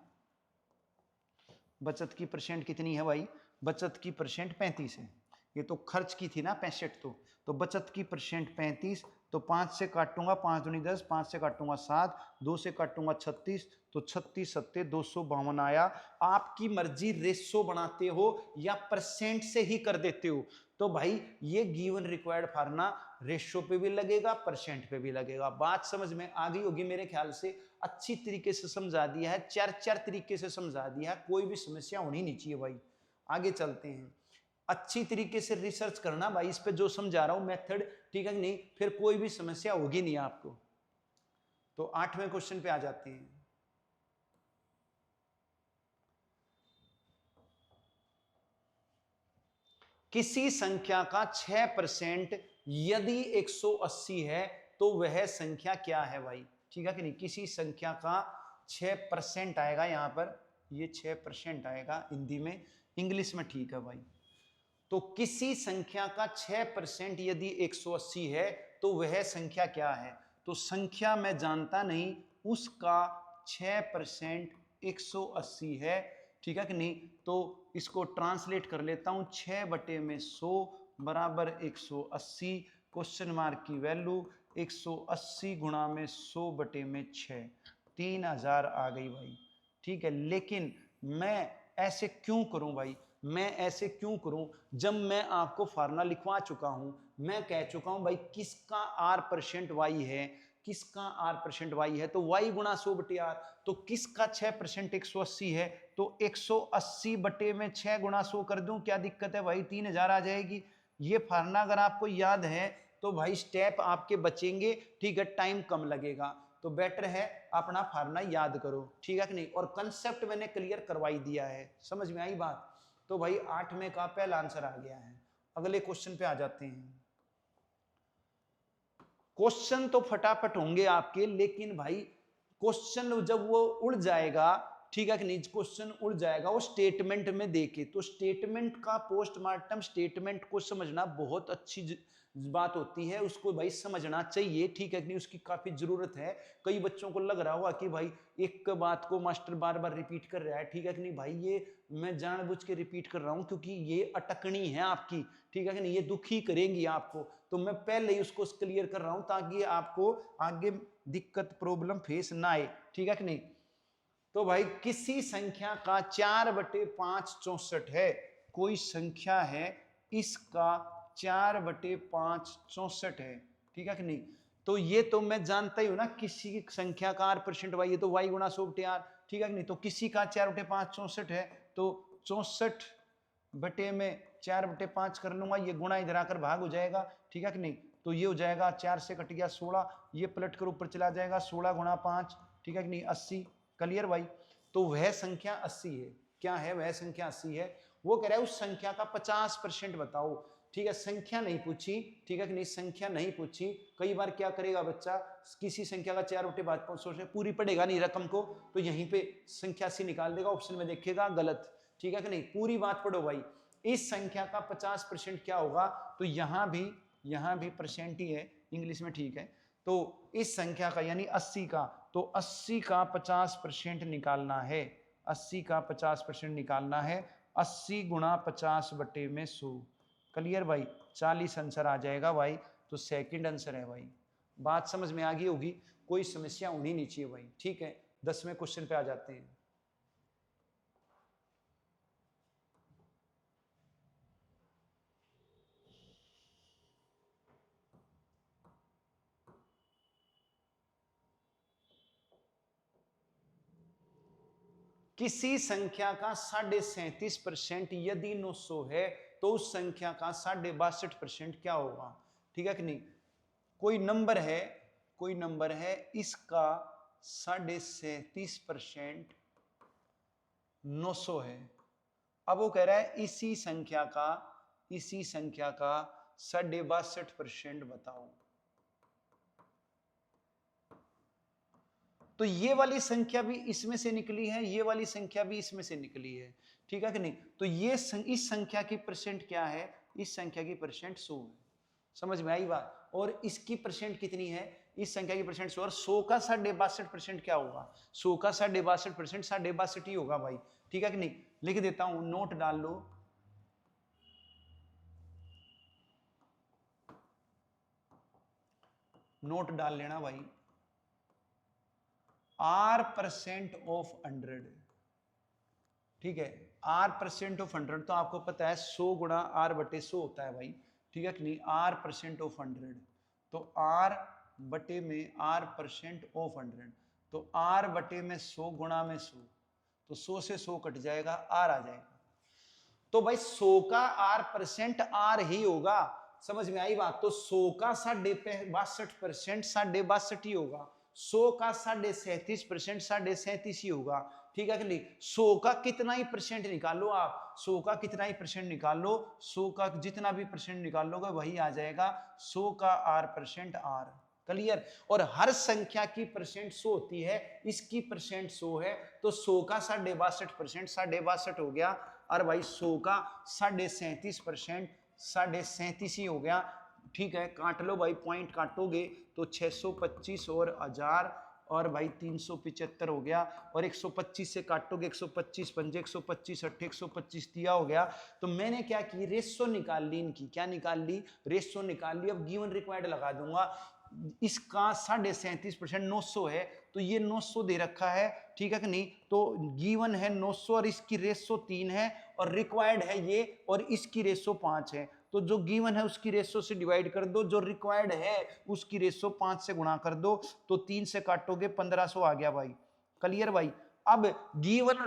Speaker 1: बचत की परसेंट कितनी है भाई? बचत की परसेंट 35 है। ये तो खर्च की थी ना 65, तो बचत की परसेंट 35। तो 5 से काटूंगा, 5 दूनी 10, 5 से काटूंगा 7, 2 से काटूंगा 36, तो 36 सत्ते 252 आया। आपकी मर्जी रेशो बनाते हो या परसेंट से ही कर देते हो। तो भाई ये गिवन रिक्वायर्ड फार्मूला रेशो पे भी लगेगा, परसेंट पे भी लगेगा। बात समझ में आ गई होगी मेरे ख्याल से। अच्छी तरीके से समझा दिया है, चार तरीके से समझा दिया है, कोई भी समस्या होनी नहीं चाहिए भाई। आगे चलते हैं। अच्छी तरीके से रिसर्च करना भाई इस पे जो समझा रहा हूं मेथड, ठीक है कि नहीं? फिर कोई भी समस्या होगी नहीं आपको। तो 8वें क्वेश्चन पे आ जाते हैं। किसी संख्या का 6% यदि 180 है तो वह संख्या क्या है भाई? ठीक है कि नहीं? किसी संख्या का 6% आएगा, यहां पर ये 6% आएगा हिंदी में, इंग्लिश में ठीक है भाई। तो किसी संख्या का 6% यदि 180 है तो वह संख्या क्या है? तो संख्या मैं जानता नहीं, उसका 6% 180 है, ठीक है कि नहीं? तो इसको ट्रांसलेट कर लेता हूं, 6/100 बराबर 180, क्वेश्चन मार्क की वैल्यू 180 गुणा में 100/6, 3000 आ गई भाई। ठीक है, लेकिन मैं ऐसे क्यों करूं भाई? मैं ऐसे क्यों करूं जब मैं आपको फार्मूला लिखवा चुका हूं? मैं कह चुका हूं भाई किसका r% y है, किसका r% y है, तो y गुणा 100/r। तो किसका 6% 180 है, तो 180/6 गुणा 100 कर दूं, क्या दिक्कत है भाई? 3000 आ जाएगी। ये फार्मूला अगर आपको याद है तो भाई स्टेप आपके बचेंगे, ठीक है, टाइम कम लगेगा। तो बेटर है अपना फार्मूला याद करो, ठीक है कि नहीं? और कंसेप्ट मैंने क्लियर करवाई दिया है, समझ में आई बात? तो भाई 8वें का पहला आंसर आ गया है। अगले क्वेश्चन पे आ जाते हैं। क्वेश्चन तो फटाफट होंगे आपके, लेकिन भाई क्वेश्चन जब वो उड़ जाएगा, ठीक है कि नहीं? क्वेश्चन उड़ जाएगा वो स्टेटमेंट में देके। तो स्टेटमेंट का पोस्टमार्टम स्टेटमेंट को समझना बहुत अच्छी बात होती है, उसको भाई समझना चाहिए, ठीक है कि नहीं? उसकी काफी जरूरत है। कई बच्चों को लग रहा होगा कि भाई एक बात को मास्टर बार बार रिपीट कर रहा है, ठीक है कि नहीं? भाई ये मैं जानबूझ के रिपीट कर रहा हूं क्योंकि ये अटकनी है आपकी, ठीक है कि नहीं? ये दुखी करेंगी आपको, तो मैं पहले ही उसको क्लियर कर रहा हूं ताकि आपको आगे दिक्कत प्रॉब्लम फेस ना आए, ठीक है कि नहीं? तो भाई किसी संख्या का 4/5 64 है, कोई संख्या है इसका 4/5 64 है, ठीक है कि नहीं? तो ये तो मैं जानता ही हूं ना, किसी की संख्या का r% y, ये तो y गुणा 100/r, ठीक है कि नहीं। तो किसी का 4/5 64 है, तो 64 बटे में 4/5 कर लूंगा, ये गुणा इधर आकर भाग हो जाएगा, ठीक है कि नहीं। तो ये हो जाएगा 4 से कट गया 16, ये पलट कर ऊपर चला जाएगा, 16 गुणा 5, ठीक है कि नहीं, 80। क्लियर भाई। तो वह संख्या 80 है। क्या है वह संख्या? 80 है। वो कह रहा है उस संख्या का 50% बताओ, ठीक है। संख्या नहीं पूछी, ठीक है कि नहीं, संख्या नहीं पूछी। कई बार क्या करेगा बच्चा, किसी संख्या का 4/5 सोचने पूरी पड़ेगा नहीं रकम को, तो यहीं पे संख्या से निकाल देगा, ऑप्शन में देखेगा गलत, ठीक है कि नहीं। पूरी बात पढ़ो भाई। इस संख्या का 50% क्या होगा, तो यहां भी परसेंट ही है, इंग्लिश में ठीक है। तो इस संख्या का यानी 80 का, तो 80 का 50% निकालना है, 80 का 50% निकालना है। 80 गुणा 50 बटे में 100। क्लियर भाई। 40 आंसर आ जाएगा भाई। तो सेकंड आंसर है भाई। बात समझ में आ गई होगी, कोई समस्या होनी नहीं चाहिए भाई, ठीक है। 10वें क्वेश्चन पे आ जाते हैं। किसी संख्या का 37.5% यदि 900 है, तो उस संख्या का 62.5% क्या होगा, ठीक है कि नहीं। कोई नंबर है, इसका 37.5% 900 है। अब वो कह रहा है इसी संख्या का 62.5% बताओ। तो ये वाली संख्या भी इसमें से निकली है, ये वाली संख्या भी इसमें से निकली है, ठीक है कि नहीं। तो ये इस संख्या की परसेंट क्या है, इस संख्या की परसेंट 100 है। समझ में आई बात। और इसकी परसेंट कितनी है, इस संख्या की परसेंट 100, और 100 का 62.5% क्या होगा, 100 का 62.5% 62 ही होगा भाई, ठीक है कि नहीं। लिख देता हूं, नोट डाल लो। नोट डाल लेना भाई। R% ऑफ 100, ठीक है। R% ऑफ 100 तो आपको पता है 100 गुणा R/100 होता है भाई, ठीक है कि नहीं। R% ऑफ 100, तो R बटे में R% ऑफ 100, तो R बटे में 100 गुणा में 100, तो 100 से 100 कट जाएगा, R आ जाएगा। तो भाई 100 का R% R ही होगा। समझ में आई बात। तो 100 का 62.5% 62 ही होगा, 100 का 37.5% 37 ही होगा, ठीक है कि नहीं। 100 का कितना ही परसेंट निकालो आप, 100 का कितना ही परसेंट निकाल लो, 100 का जितना भी परसेंट निकाल लोगे वही आ जाएगा, 100 का R% R। क्लियर। और हर संख्या की परसेंट 100 होती है, इसकी परसेंट 100 है, तो 100 का 62.5% 62 हो गया, और भाई 100 का 37.5% 37 ही हो गया, ठीक है। काट लो भाई, पॉइंट काटोगे तो 625 और 1000 और भाई 375 हो गया, और 125 से काटोगे 125 पंजे 125 अट्ठे 125 दिया हो गया। तो मैंने क्या की, रेशो निकाल ली इनकी, क्या निकाल ली, रेशो निकाल ली। अब गिवन रिक्वायर्ड लगा दूंगा। इसका 37.5% 900 है, तो ये 900 दे रखा है, ठीक है कि नहीं। तो गिवन है 900 और इसकी रेशो 3 है, और रिक्वायर्ड है ये, और इसकी रेशो 5 है। तो जो गिवन है उसकी रेशो से डिवाइड कर दो, जो रिक्वायर्ड है उसकी रेशो 5 से गुणा कर दो, तो 3 से काटोगे 1500 आ गया भाई। क्लियर भाई। अब गिवन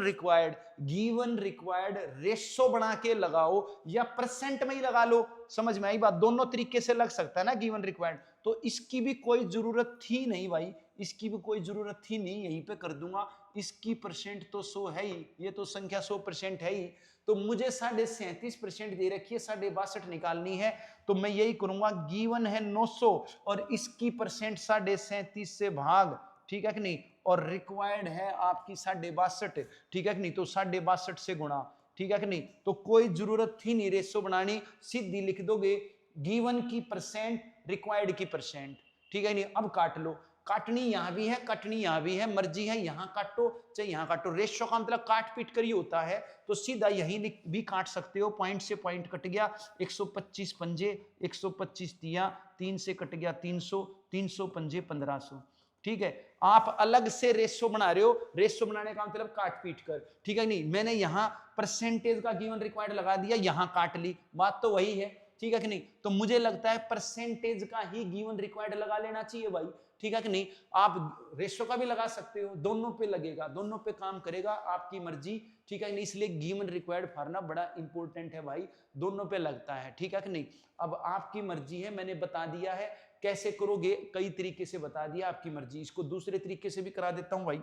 Speaker 1: रिक्वायर्ड रेशो बना के लगाओ या परसेंट में ही लगा लो, समझ में आई बात। दोनों तरीके से लग सकता है ना गिवन रिक्वायर्ड। तो इसकी भी कोई जरूरत थी नहीं भाई, इसकी भी कोई जरूरत थी नहीं, यहीं पे कर दूंगा। इसकी परसेंट तो 100 है ही, ये तो संख्या 100% है ही। तो मुझे 37.5% दे रखी है, 62 निकालनी है, तो मैं यही करूंगा। गिवन है 900 और इसकी परसेंट 37.5 से भाग, ठीक है कि नहीं। और रिक्वायर्ड है आपकी 62.5, ठीक है कि नहीं। तो 62.5 से गुणा, ठीक है कि नहीं। तो कोई जरूरत थी नहीं रेशो बनानी, सीधी लिख दोगे गिवन की परसेंट रिक्वायर्ड की परसेंट, ठीक है नहीं। अब काट लो, काटनी यहां भी है, कटनी यहां भी है, मर्जी है, यहां काटो चाहे यहां काटो। रेशो का मतलब काट पीट कर ही होता है, तो सीधा यहीं भी काट सकते हो। पॉइंट से पॉइंट कट गया, 125 पंजे 125 दिया, 3 से कट गया 300, 300 पंजे 1500, ठीक है। आप अलग से रेशो बना रहे हो, रेशो बनाने का मतलब काट पीट कर, ठीक है नहीं। मैंने यहां परसेंटेज का गिवन रिक्वायर्ड लगा दिया, यहां काट ली, बात तो वही है। ठीक है कि नहीं। तो मुझे लगता है परसेंटेज का ही गिवन रिक्वायर्ड लगा लेना चाहिए भाई, ठीक है कि नहीं। आप रेशो का भी लगा सकते हो, दोनों पे लगेगा, दोनों पे काम करेगा, आपकी मर्जी, ठीक है कि नहीं। इसलिए गिवन रिक्वायर्ड फार्मूला बड़ा इंपॉर्टेंट है भाई, दोनों पे लगता है, ठीक है कि नहीं। अब आपकी मर्जी है, मैंने बता दिया है कैसे करोगे, कई तरीके से बता दिया, आपकी मर्जी। इसको दूसरे तरीके से भी करा देता हूं भाई,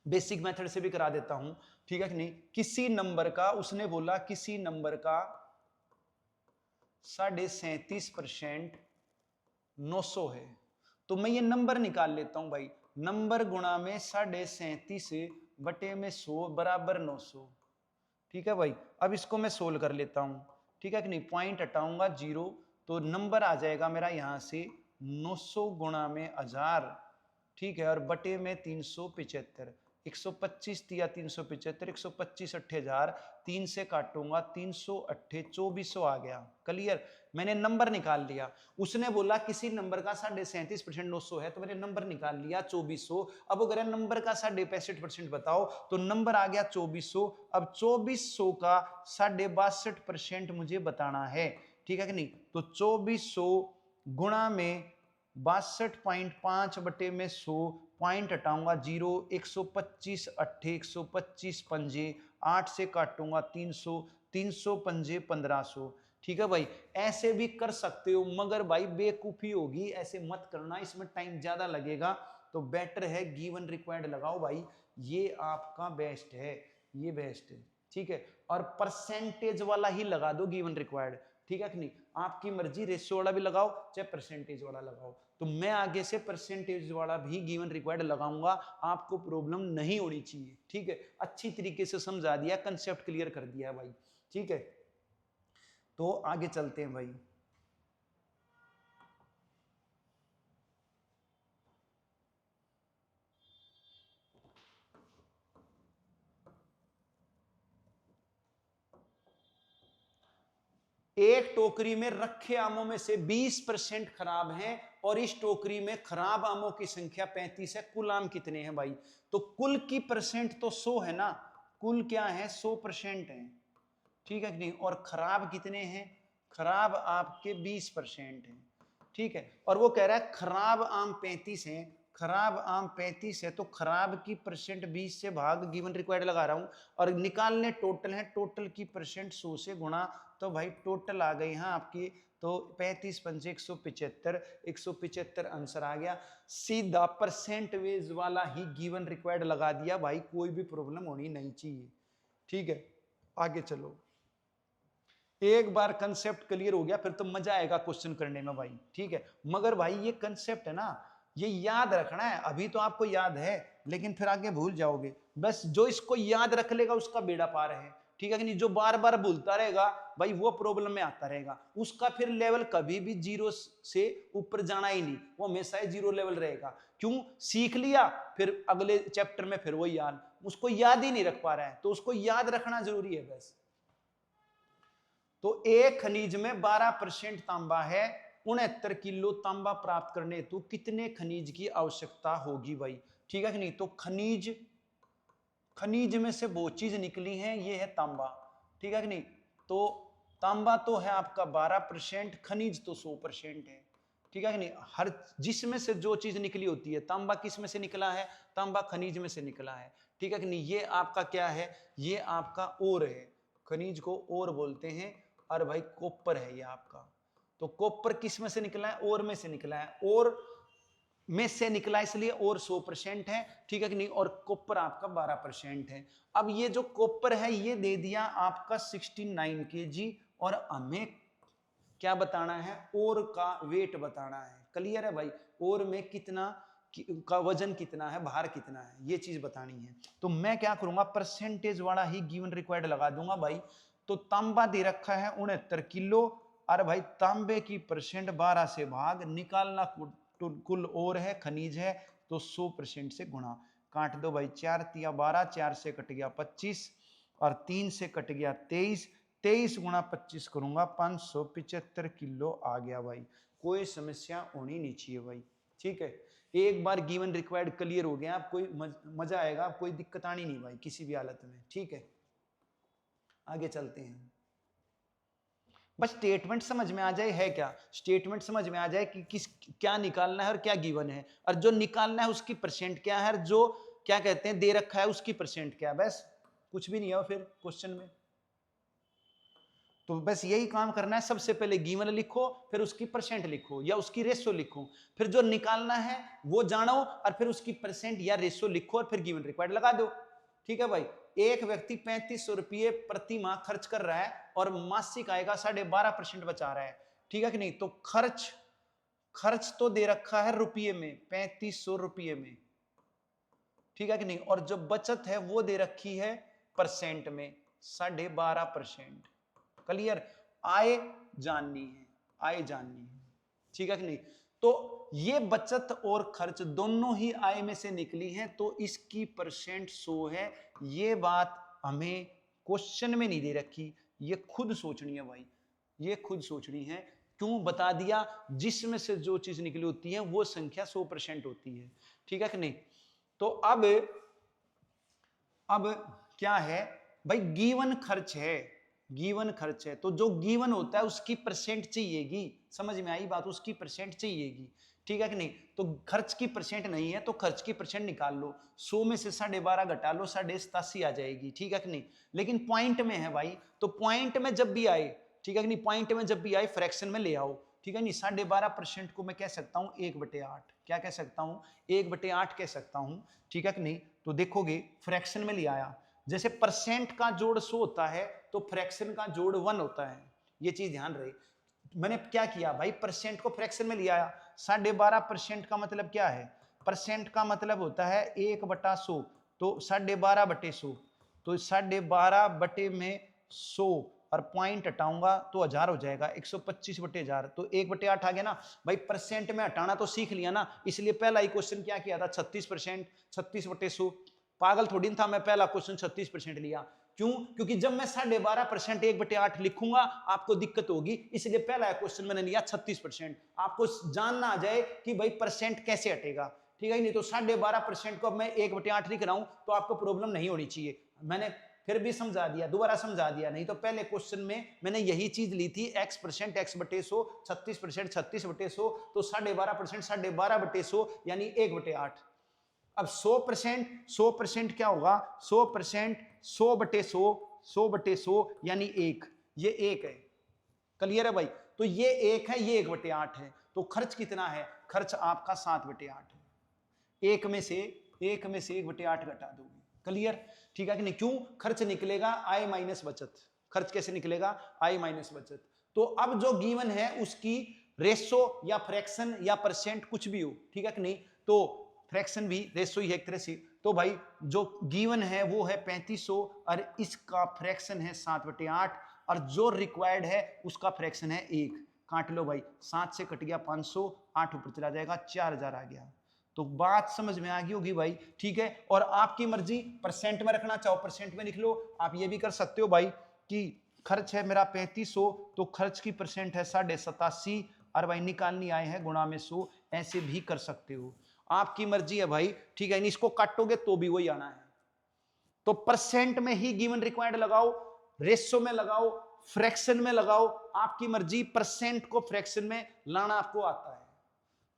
Speaker 1: बेसिक मेथड से भी करा देता हूं, ठीक है कि नहीं। किसी नंबर का, उसने बोला किसी नंबर का 37.5% 900 है, तो मैं ये नंबर निकाल लेता हूं भाई, नंबर गुणा में 37.5 बटे में 100 बराबर 900, ठीक है भाई। अब इसको मैं सोल्व कर लेता हूं, ठीक है कि नहीं। पॉइंट हटाऊंगा 0, तो नंबर आ जाएगा मेरा यहां से 900 गुणा में 1000, ठीक है, और बटे में 375, 125 दिया 375, 125 8000, 3 से काटूंगा 308 2400 आ गया, क्लियर। मैंने नंबर निकाल लिया, उसने बोला किसी नंबर का 37.5% 900 है, तो मैंने नंबर निकाल लिया 2400। अब अगर नंबर का 65.5% बताओ, तो नंबर आ गया 2400। अब 2400 का 62.5% मुझे बताना है, ठीक है कि नहीं। तो 2400 गुणा में 62.5 बटे में 100, पॉइंट हटाऊंगा 0, 125 अट्ठे 125 पंजे, 8 से काटूंगा 300, 300 पंजे 1500, ठीक है भाई। ऐसे भी कर सकते हो, मगर भाई बेवकूफी होगी, ऐसे मत करना, इसमें टाइम ज्यादा लगेगा। तो बेटर है गिवन रिक्वायर्ड लगाओ भाई, ये आपका बेस्ट है, ये बेस्ट है, ठीक है। और परसेंटेज वाला ही लगा दो गिवन रिक्वायर्ड, ठीक है कि नहीं। आपकी मर्जी, रेशियो वाला भी लगाओ चाहे परसेंटेज वाला लगाओ। तो मैं आगे से परसेंटेज वाला भी गिवन रिक्वायर्ड लगाऊंगा, आपको प्रॉब्लम नहीं होनी चाहिए, ठीक है। अच्छी तरीके से समझा दिया, कंसेप्ट क्लियर कर दिया भाई, ठीक है। तो आगे चलते हैं भाई। एक टोकरी में रखे आमों में से 20% खराब हैं, और इस टोकरी में खराब आमों की संख्या 35 है, कुल आम कितने हैं भाई। तो कुल की परसेंट तो 100 है ना, कुल क्या है 100% है, ठीक है कि नहीं। और खराब कितने हैं, खराब आपके 20% हैं, ठीक है। और वो कह रहा है खराब आम 35 हैं, खराब आम 35 है, तो खराब की परसेंट 20 से भाग गिवन रिक्वायर्ड लगा रहा हूं, और निकालने टोटल है, टोटल की परसेंट 100 से गुणा, तो भाई टोटल आ गई हाँ आपकी, तो 35 पंजे 175, 175 आंसर आ गया। सीधा परसेंटेज वाला ही गिवन रिक्वायर्ड लगा दिया भाई, कोई भी प्रॉब्लम होनी नहीं चाहिए, ठीक है। आगे चलो, एक बार कंसेप्ट क्लियर हो गया, फिर तो मजा आएगा क्वेश्चन करने में भाई, ठीक है। मगर भाई ये कंसेप्ट है ना, ये याद रखना है, अभी तो आपको याद है, लेकिन फिर आगे भूल जाओगे। बस जो इसको याद रख लेगा उसका बेड़ा पार है, ठीक है कि नहीं। जो बार बार भूलता रहेगा भाई, वो प्रॉब्लम में आता रहेगा, उसका फिर लेवल कभी भी 0 से ऊपर जाना ही नहीं, वो हमेशा ही 0 लेवल रहेगा। क्यों, सीख लिया, फिर अगले चैप्टर में फिर वही याद, उसको याद ही नहीं रख पा रहा है, तो उसको याद रखना जरूरी है बस। तो एक खनिज में 12% तांबा है, 69 किलो तांबा प्राप्त करने हेतु कितने खनिज की आवश्यकता होगी भाई, ठीक है कि नहीं। तो खनिज, खनिज में से वो चीज निकली है, ये है तांबा, ठीक है कि नहीं। तो तांबा तो है आपका 12%, खनिज तो 100% है, ठीक है कि नहीं। हर जिसमें से जो चीज निकली होती है, तांबा किस में से निकला है, तांबा खनिज में से निकला है, ठीक है कि नहीं। ये आपका क्या है, ये आपका ओर है, खनिज को ओर बोलते हैं, और भाई कॉपर है ये आपका। तो कॉपर किस में से निकला है, ओर में से निकला है, ओर में से निकला इसलिए और 100% है, ठीक है कि नहीं। और कॉपर आपका 12% है। अब ये जो कॉपर है ये दे दिया आपका 69 kg, और हमें क्या बताना है, और का वेट बताना है, क्लियर है भाई। और में कितना का वजन कितना है, भार कितना है, ये चीज बतानी है। तो मैं क्या करूंगा, परसेंटेज वाला ही गिवन रिक्वायर्ड लगा दूंगा भाई। तो तांबा दे रखा है 69 किलो, और भाई तांबे की परसेंट 12 से भाग, निकालना कुल और है, खनिज है, तो 100% से गुणा, काट दो भाई, 4 तिया 12, 4 से कट गया 25, और 3 से कट गया 23, 23 गुणा 25 करूंगा 575 किलो आ गया भाई। कोई समस्या होनी नहीं चाहिए भाई, ठीक है। एक बार गिवन रिक्वायर्ड क्लियर हो गया, आप कोई मजा आएगा, कोई दिक्कत आनी नहीं भाई किसी भी हालत में, ठीक है। आगे चलते हैं। बस स्टेटमेंट समझ में आ जाए है क्या, स्टेटमेंट समझ में आ जाए कि किस क्या निकालना है और क्या गिवन है, और जो निकालना है उसकी परसेंट क्या है, और जो क्या कहते हैं दे रखा है उसकी परसेंट क्या है, बस कुछ भी नहीं है फिर क्वेश्चन में। तो बस यही काम करना है, सबसे पहले गिवन लिखो, फिर उसकी परसेंट लिखो या उसकी रेशो लिखो, फिर जो निकालना है वो जानो और फिर उसकी परसेंट या रेशो लिखो और फिर गिवन रिक्वायर्ड लगा दो। ठीक है भाई, एक व्यक्ति 3500 रुपये प्रति माह खर्च कर रहा है और मासिक आय का 12.5% बचा रहा है, ठीक है कि नहीं, तो खर्च तो दे रखा है रुपये में 3500 रुपये में, ठीक है कि नहीं, और जो बचत है वो दे रखी है परसेंट में 12.5%। क्लियर, आय जाननी है, आय जाननी है, ठीक है कि नहीं। तो ये बचत और खर्च दोनों ही आय में से निकली है, तो इसकी परसेंट 100 है। ये बात हमें क्वेश्चन में नहीं दे रखी, ये खुद सोचनी है भाई, ये खुद सोचनी है। क्यों बता दिया, जिसमें से जो चीज निकली होती है वो संख्या 100% होती है, ठीक है कि नहीं। तो अब क्या है भाई, गिवन खर्च है, गिवन खर्च है, तो जो गिवन होता है उसकी परसेंट चाहिएगी, समझ में आई बात, उसकी परसेंट चाहिएगी, ठीक है कि नहीं। तो खर्च की परसेंट नहीं है तो खर्च की परसेंट निकाल लो, 100 में से 12.5 घटा लो, 87.5 आ जाएगी, ठीक है कि नहीं। लेकिन पॉइंट में है भाई, तो पॉइंट में जब भी आए, ठीक है कि नहीं, पॉइंट में जब भी आए फ्रैक्शन में ले आओ, ठीक है नहीं। 12.5% को मैं कह सकता हूं 1/8, क्या कह सकता हूं 1/8 कह सकता हूं, ठीक है कि नहीं। तो देखोगे फ्रैक्शन में ले आया, जैसे परसेंट का जोड़ 100 होता है तो फ्रैक्शन का जोड़ 1 होता है, ये चीज ध्यान रहे। मैंने क्या किया भाई, परसेंट को फ्रैक्शन में लिया, 12.5% का मतलब क्या है, परसेंट का मतलब होता है 1/100, तो 12.5/100, तो 12.5/100 और पॉइंट हटाऊंगा तो 1000 हो जाएगा, 125/1000, तो 1/8 आ गया ना भाई। परसेंट में हटाना तो सीख लिया ना, इसलिए पहला ही क्वेश्चन क्या किया था 36%, 36/100, पागल थोड़ी था मैं, पहला क्वेश्चन 36% लिया। क्यों, क्योंकि जब मैं 12.5% 1/8 लिखूंगा आपको दिक्कत होगी, इसलिए पहला क्वेश्चन मैंने लिया 36%। आपको जानना आ जाए कि भाई परसेंट कैसे हटेगा, ठीक है नहीं। तो 12.5% को मैं 1/8 लिख रहा हूं तो आपको प्रॉब्लम नहीं होनी चाहिए, मैंने फिर भी समझा दिया, दोबारा समझा दिया, नहीं तो पहले क्वेश्चन में मैंने यही चीज ली थी, x% x/100, 36% 36/100, तो 12.5% 12.5 यानी 1/8। अब 100% क्या होगा, 100% 100/100, 100/100 यानी 1, ये 1 है, क्लियर है भाई। तो ये 1 है, ये 1/8 है, तो खर्च कितना है, खर्च आपका 7/8 है, 1 में से 1/8 घटा दोगे, क्लियर, ठीक है कि नहीं। क्यों, खर्च निकलेगा आय माइनस बचत, खर्च कैसे निकलेगा, आय माइनस बचत। तो अब जो गिवन है उसकी रेशो या फ्रैक्शन या परसेंट कुछ भी हो, ठीक है कि नहीं, तो फ्रैक्शन भी रेशो ही है एक तरह से। तो भाई जो गिवन है वो है 3500 और इसका फ्रैक्शन है 7/8 और जो रिक्वायर्ड है उसका फ्रैक्शन है 1, काट लो भाई, 7 से कट गया 500, 8 ऊपर चला जाएगा, 4000 आ गया। तो बात समझ में आ गई होगी भाई, ठीक है। और आपकी मर्जी, परसेंट में रखना चाहो परसेंट में लिख लो, आप ये भी कर सकते हो भाई कि खर्च है मेरा 3500 तो खर्च की परसेंट है 87.5 और भाई निकालनी आए है गुणा में 100, ऐसे भी कर सकते हो, आपकी मर्जी है भाई, ठीक है। इसको काटोगे तो भी वही आना है, तो परसेंट में ही गिवन रिक्वायर्ड लगाओ, रेशो में लगाओ, फ्रैक्शन में लगाओ, आपकी मर्जी, परसेंट को फ्रैक्शन में लाना आपको आता है,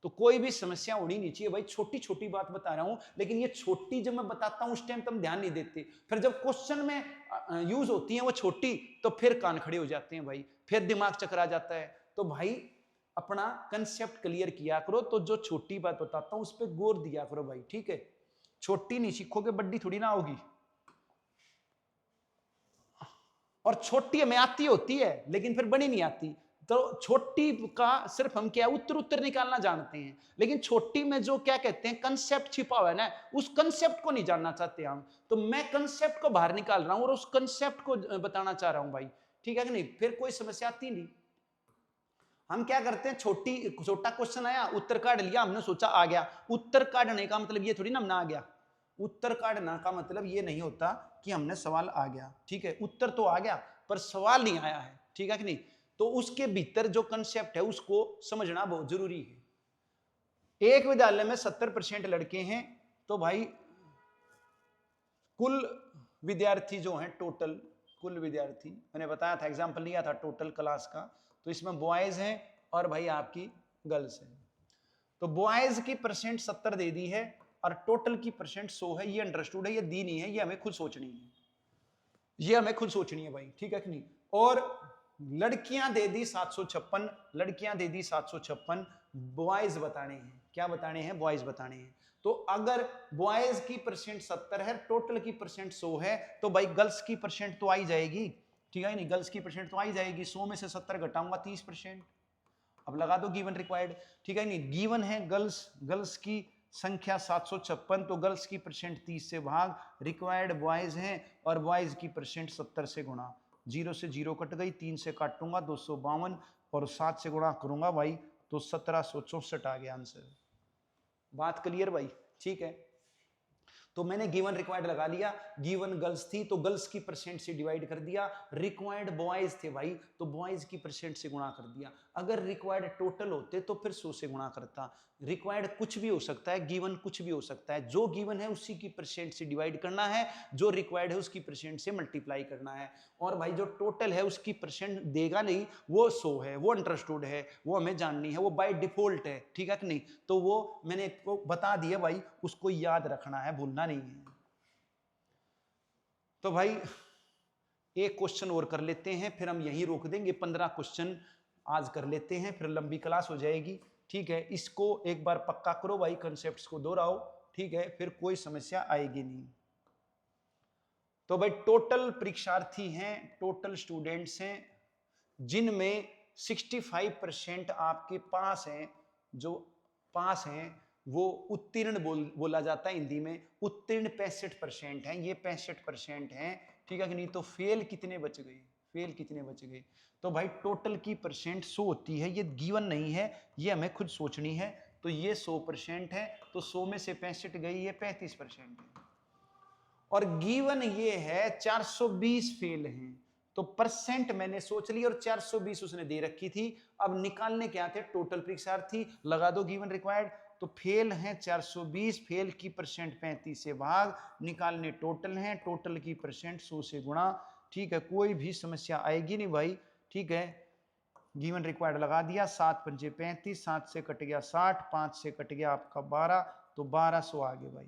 Speaker 1: तो कोई भी समस्या होनी नहीं चाहिए भाई। छोटी छोटी बात बता रहा हूं, लेकिन ये छोटी जब मैं बताता हूं उस टाइम तुम ध्यान नहीं देते, फिर जब क्वेश्चन में यूज होती है वो छोटी तो फिर कान खड़े हो जाते हैं भाई, फिर दिमाग चकरा जाता है। तो भाई अपना कंसेप्ट क्लियर किया करो, तो जो छोटी बात बताता हूं उस पर गौर दिया करो भाई, ठीक है। छोटी नहीं सीखोगे बड्डी थोड़ी ना होगी, और छोटी हमें आती होती है लेकिन फिर बड़ी नहीं आती। तो छोटी का सिर्फ हम क्या उत्तर उत्तर निकालना जानते हैं, लेकिन छोटी में जो क्या कहते हैं कंसेप्ट छिपा हुआ है ना, उस कंसेप्ट को नहीं जानना चाहते हम। तो मैं कंसेप्ट को बाहर निकाल रहा हूं और उस कंसेप्ट को बताना चाह रहा हूं भाई, ठीक है कि नहीं, फिर कोई समस्या आती नहीं। हम क्या करते हैं, छोटा क्वेश्चन आया उत्तर काट लिया, हमने सोचा आ गया। उत्तर काटने का मतलब ये थोड़ी ना हमने आ गया, उत्तर काटना का मतलब ये नहीं होता कि हमने सवाल आ गया, ठीक है। उत्तर तो आ गया पर सवाल नहीं आया है, ठीक है कि नहीं। तो उसके भीतर जो कंसेप्ट है उसको समझना बहुत जरूरी है। एक विद्यालय में 70% लड़के हैं, तो भाई कुल विद्यार्थी जो हैं टोटल कुल विद्यार्थी, मैंने बताया था, एग्जाम्पल लिया था टोटल क्लास का, तो इसमें बॉयज हैं और भाई आपकी गर्ल्स हैं। तो बॉयज की परसेंट 70 दे दी है और टोटल की परसेंट 100 है, ये अंडरस्टूड है, ये दी नहीं है, ये हमें खुद सोचनी है, ये हमें खुद सोचनी है भाई, ठीक है कि नहीं। और लड़कियां दे दी 756, लड़कियां दे दी 756, बॉयज बताने हैं, क्या बताने हैं, बॉयज बताने हैं। तो अगर बॉयज की परसेंट 70 है, टोटल की परसेंट 100 है, तो भाई गर्ल्स की परसेंट तो आई जाएगी, ठीक है नहीं, गर्ल्स की परसेंट तो आई जाएगी, 100 में से 70 घटाऊंगा 30%। अब लगा दो गिवन रिक्वायर्ड, ठीक है नहीं, गिवन है गर्ल्स की संख्या 756, तो गर्ल्स की परसेंट 30 से भाग, रिक्वायर्ड बॉयज हैं और बॉयज की परसेंट 70 से गुणा, 0 से 0 कट गई, 3 से काटूंगा 252 और 7 से गुणा करूंगा भाई तो 1764 आ गया आंसर। बात क्लियर भाई, ठीक है। तो मैंने गिवन रिक्वायर्ड लगा लिया, गिवन गर्ल्स थी तो गर्ल्स की परसेंट से डिवाइड कर दिया, रिक्वायर्ड बॉयज थे भाई तो बॉयज की परसेंट से गुणा कर दिया। अगर रिक्वायर्ड टोटल होते तो फिर 100 से गुणा करता। रिक्वायर्ड कुछ भी हो सकता है, गिवन कुछ भी हो सकता है, जो गिवन है उसी की परसेंट से डिवाइड करना है, जो रिक्वायर्ड है उसकी परसेंट से मल्टीप्लाई करना है। और भाई जो टोटल है उसकी परसेंट देगा नहीं, वो 100 है, वो अंडरस्टूड है, वो हमें जाननी है, वो बाय डिफॉल्ट है, ठीक है कि नहीं। तो वो मैंने आपको बता दिया भाई, उसको याद रखना है, भूलना नहीं है। तो भाई एक क्वेश्चन और कर लेते हैं, फिर हम यहीं रोक देंगे, 15 क्वेश्चन आज कर लेते हैं, फिर लंबी क्लास हो जाएगी, ठीक है। इसको एक बार पक्का करो भाई, कंसेप्ट्स को दोहराओ, ठीक है, फिर कोई समस्या आएगी नहीं। तो भाई टोटल परीक्षार्थी हैं, टोटल स्टूडेंट्स हैं, जिनमें 65% आपके पास हैं, जो पास हैं वो उत्तीर्ण बोला जाता है हिंदी में, उत्तीर्ण 65% हैं, ये 65% हैं, ठीक है कि नहीं। तो फेल कितने बच गए, फेल कितने बच गए। तो भाई टोटल की परसेंट 100 होती है, ये गिवन नहीं है, ये हमें खुद सोचनी है। तो ये 100% है, तो 100 में से 65 गई, ये 35% है। और गिवन ये है 420 फेल हैं, तो परसेंट मैंने सोच ली और 420 उसने दे रखी थी। अब निकालने क्या थे, टोटल परीक्षार्थी, लगा दो गिवन रिक्वायर्ड। तो फेल हैं 420, फेल की परसेंट 35 से भाग, निकालने टोटल हैं, टोटल की परसेंट 100 से गुणा, ठीक है। कोई भी समस्या आएगी नहीं भाई, ठीक है। गिवन रिक्वायर्ड लगा दिया, 7 पंजे 35, 7 से कट गया 60, 5 से कट गया आपका 12, तो 1200 आ गए भाई,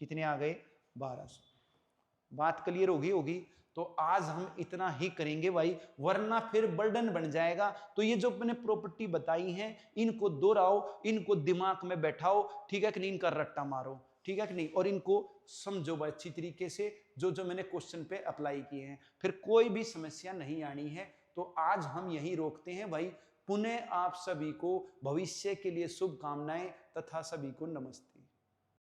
Speaker 1: कितने आ गए, 1200। बात क्लियर होगी। तो आज हम इतना ही करेंगे भाई, वरना फिर बर्डन बन जाएगा। तो ये जो मैंने प्रॉपर्टी बताई हैं, इनको दोहराओ, इनको दिमाग में बैठाओ, ठीक है कि नहीं, इनका रट्टा मारो, ठीक है कि नहीं, और इनको समझो भाई अच्छी तरीके से, जो जो मैंने क्वेश्चन पे अप्लाई किए हैं, फिर कोई भी समस्या नहीं आनी है। तो आज हम यही रोकते हैं भाई। पुनः आप सभी को भविष्य के लिए शुभकामनाएं तथा सभी को नमस्ते।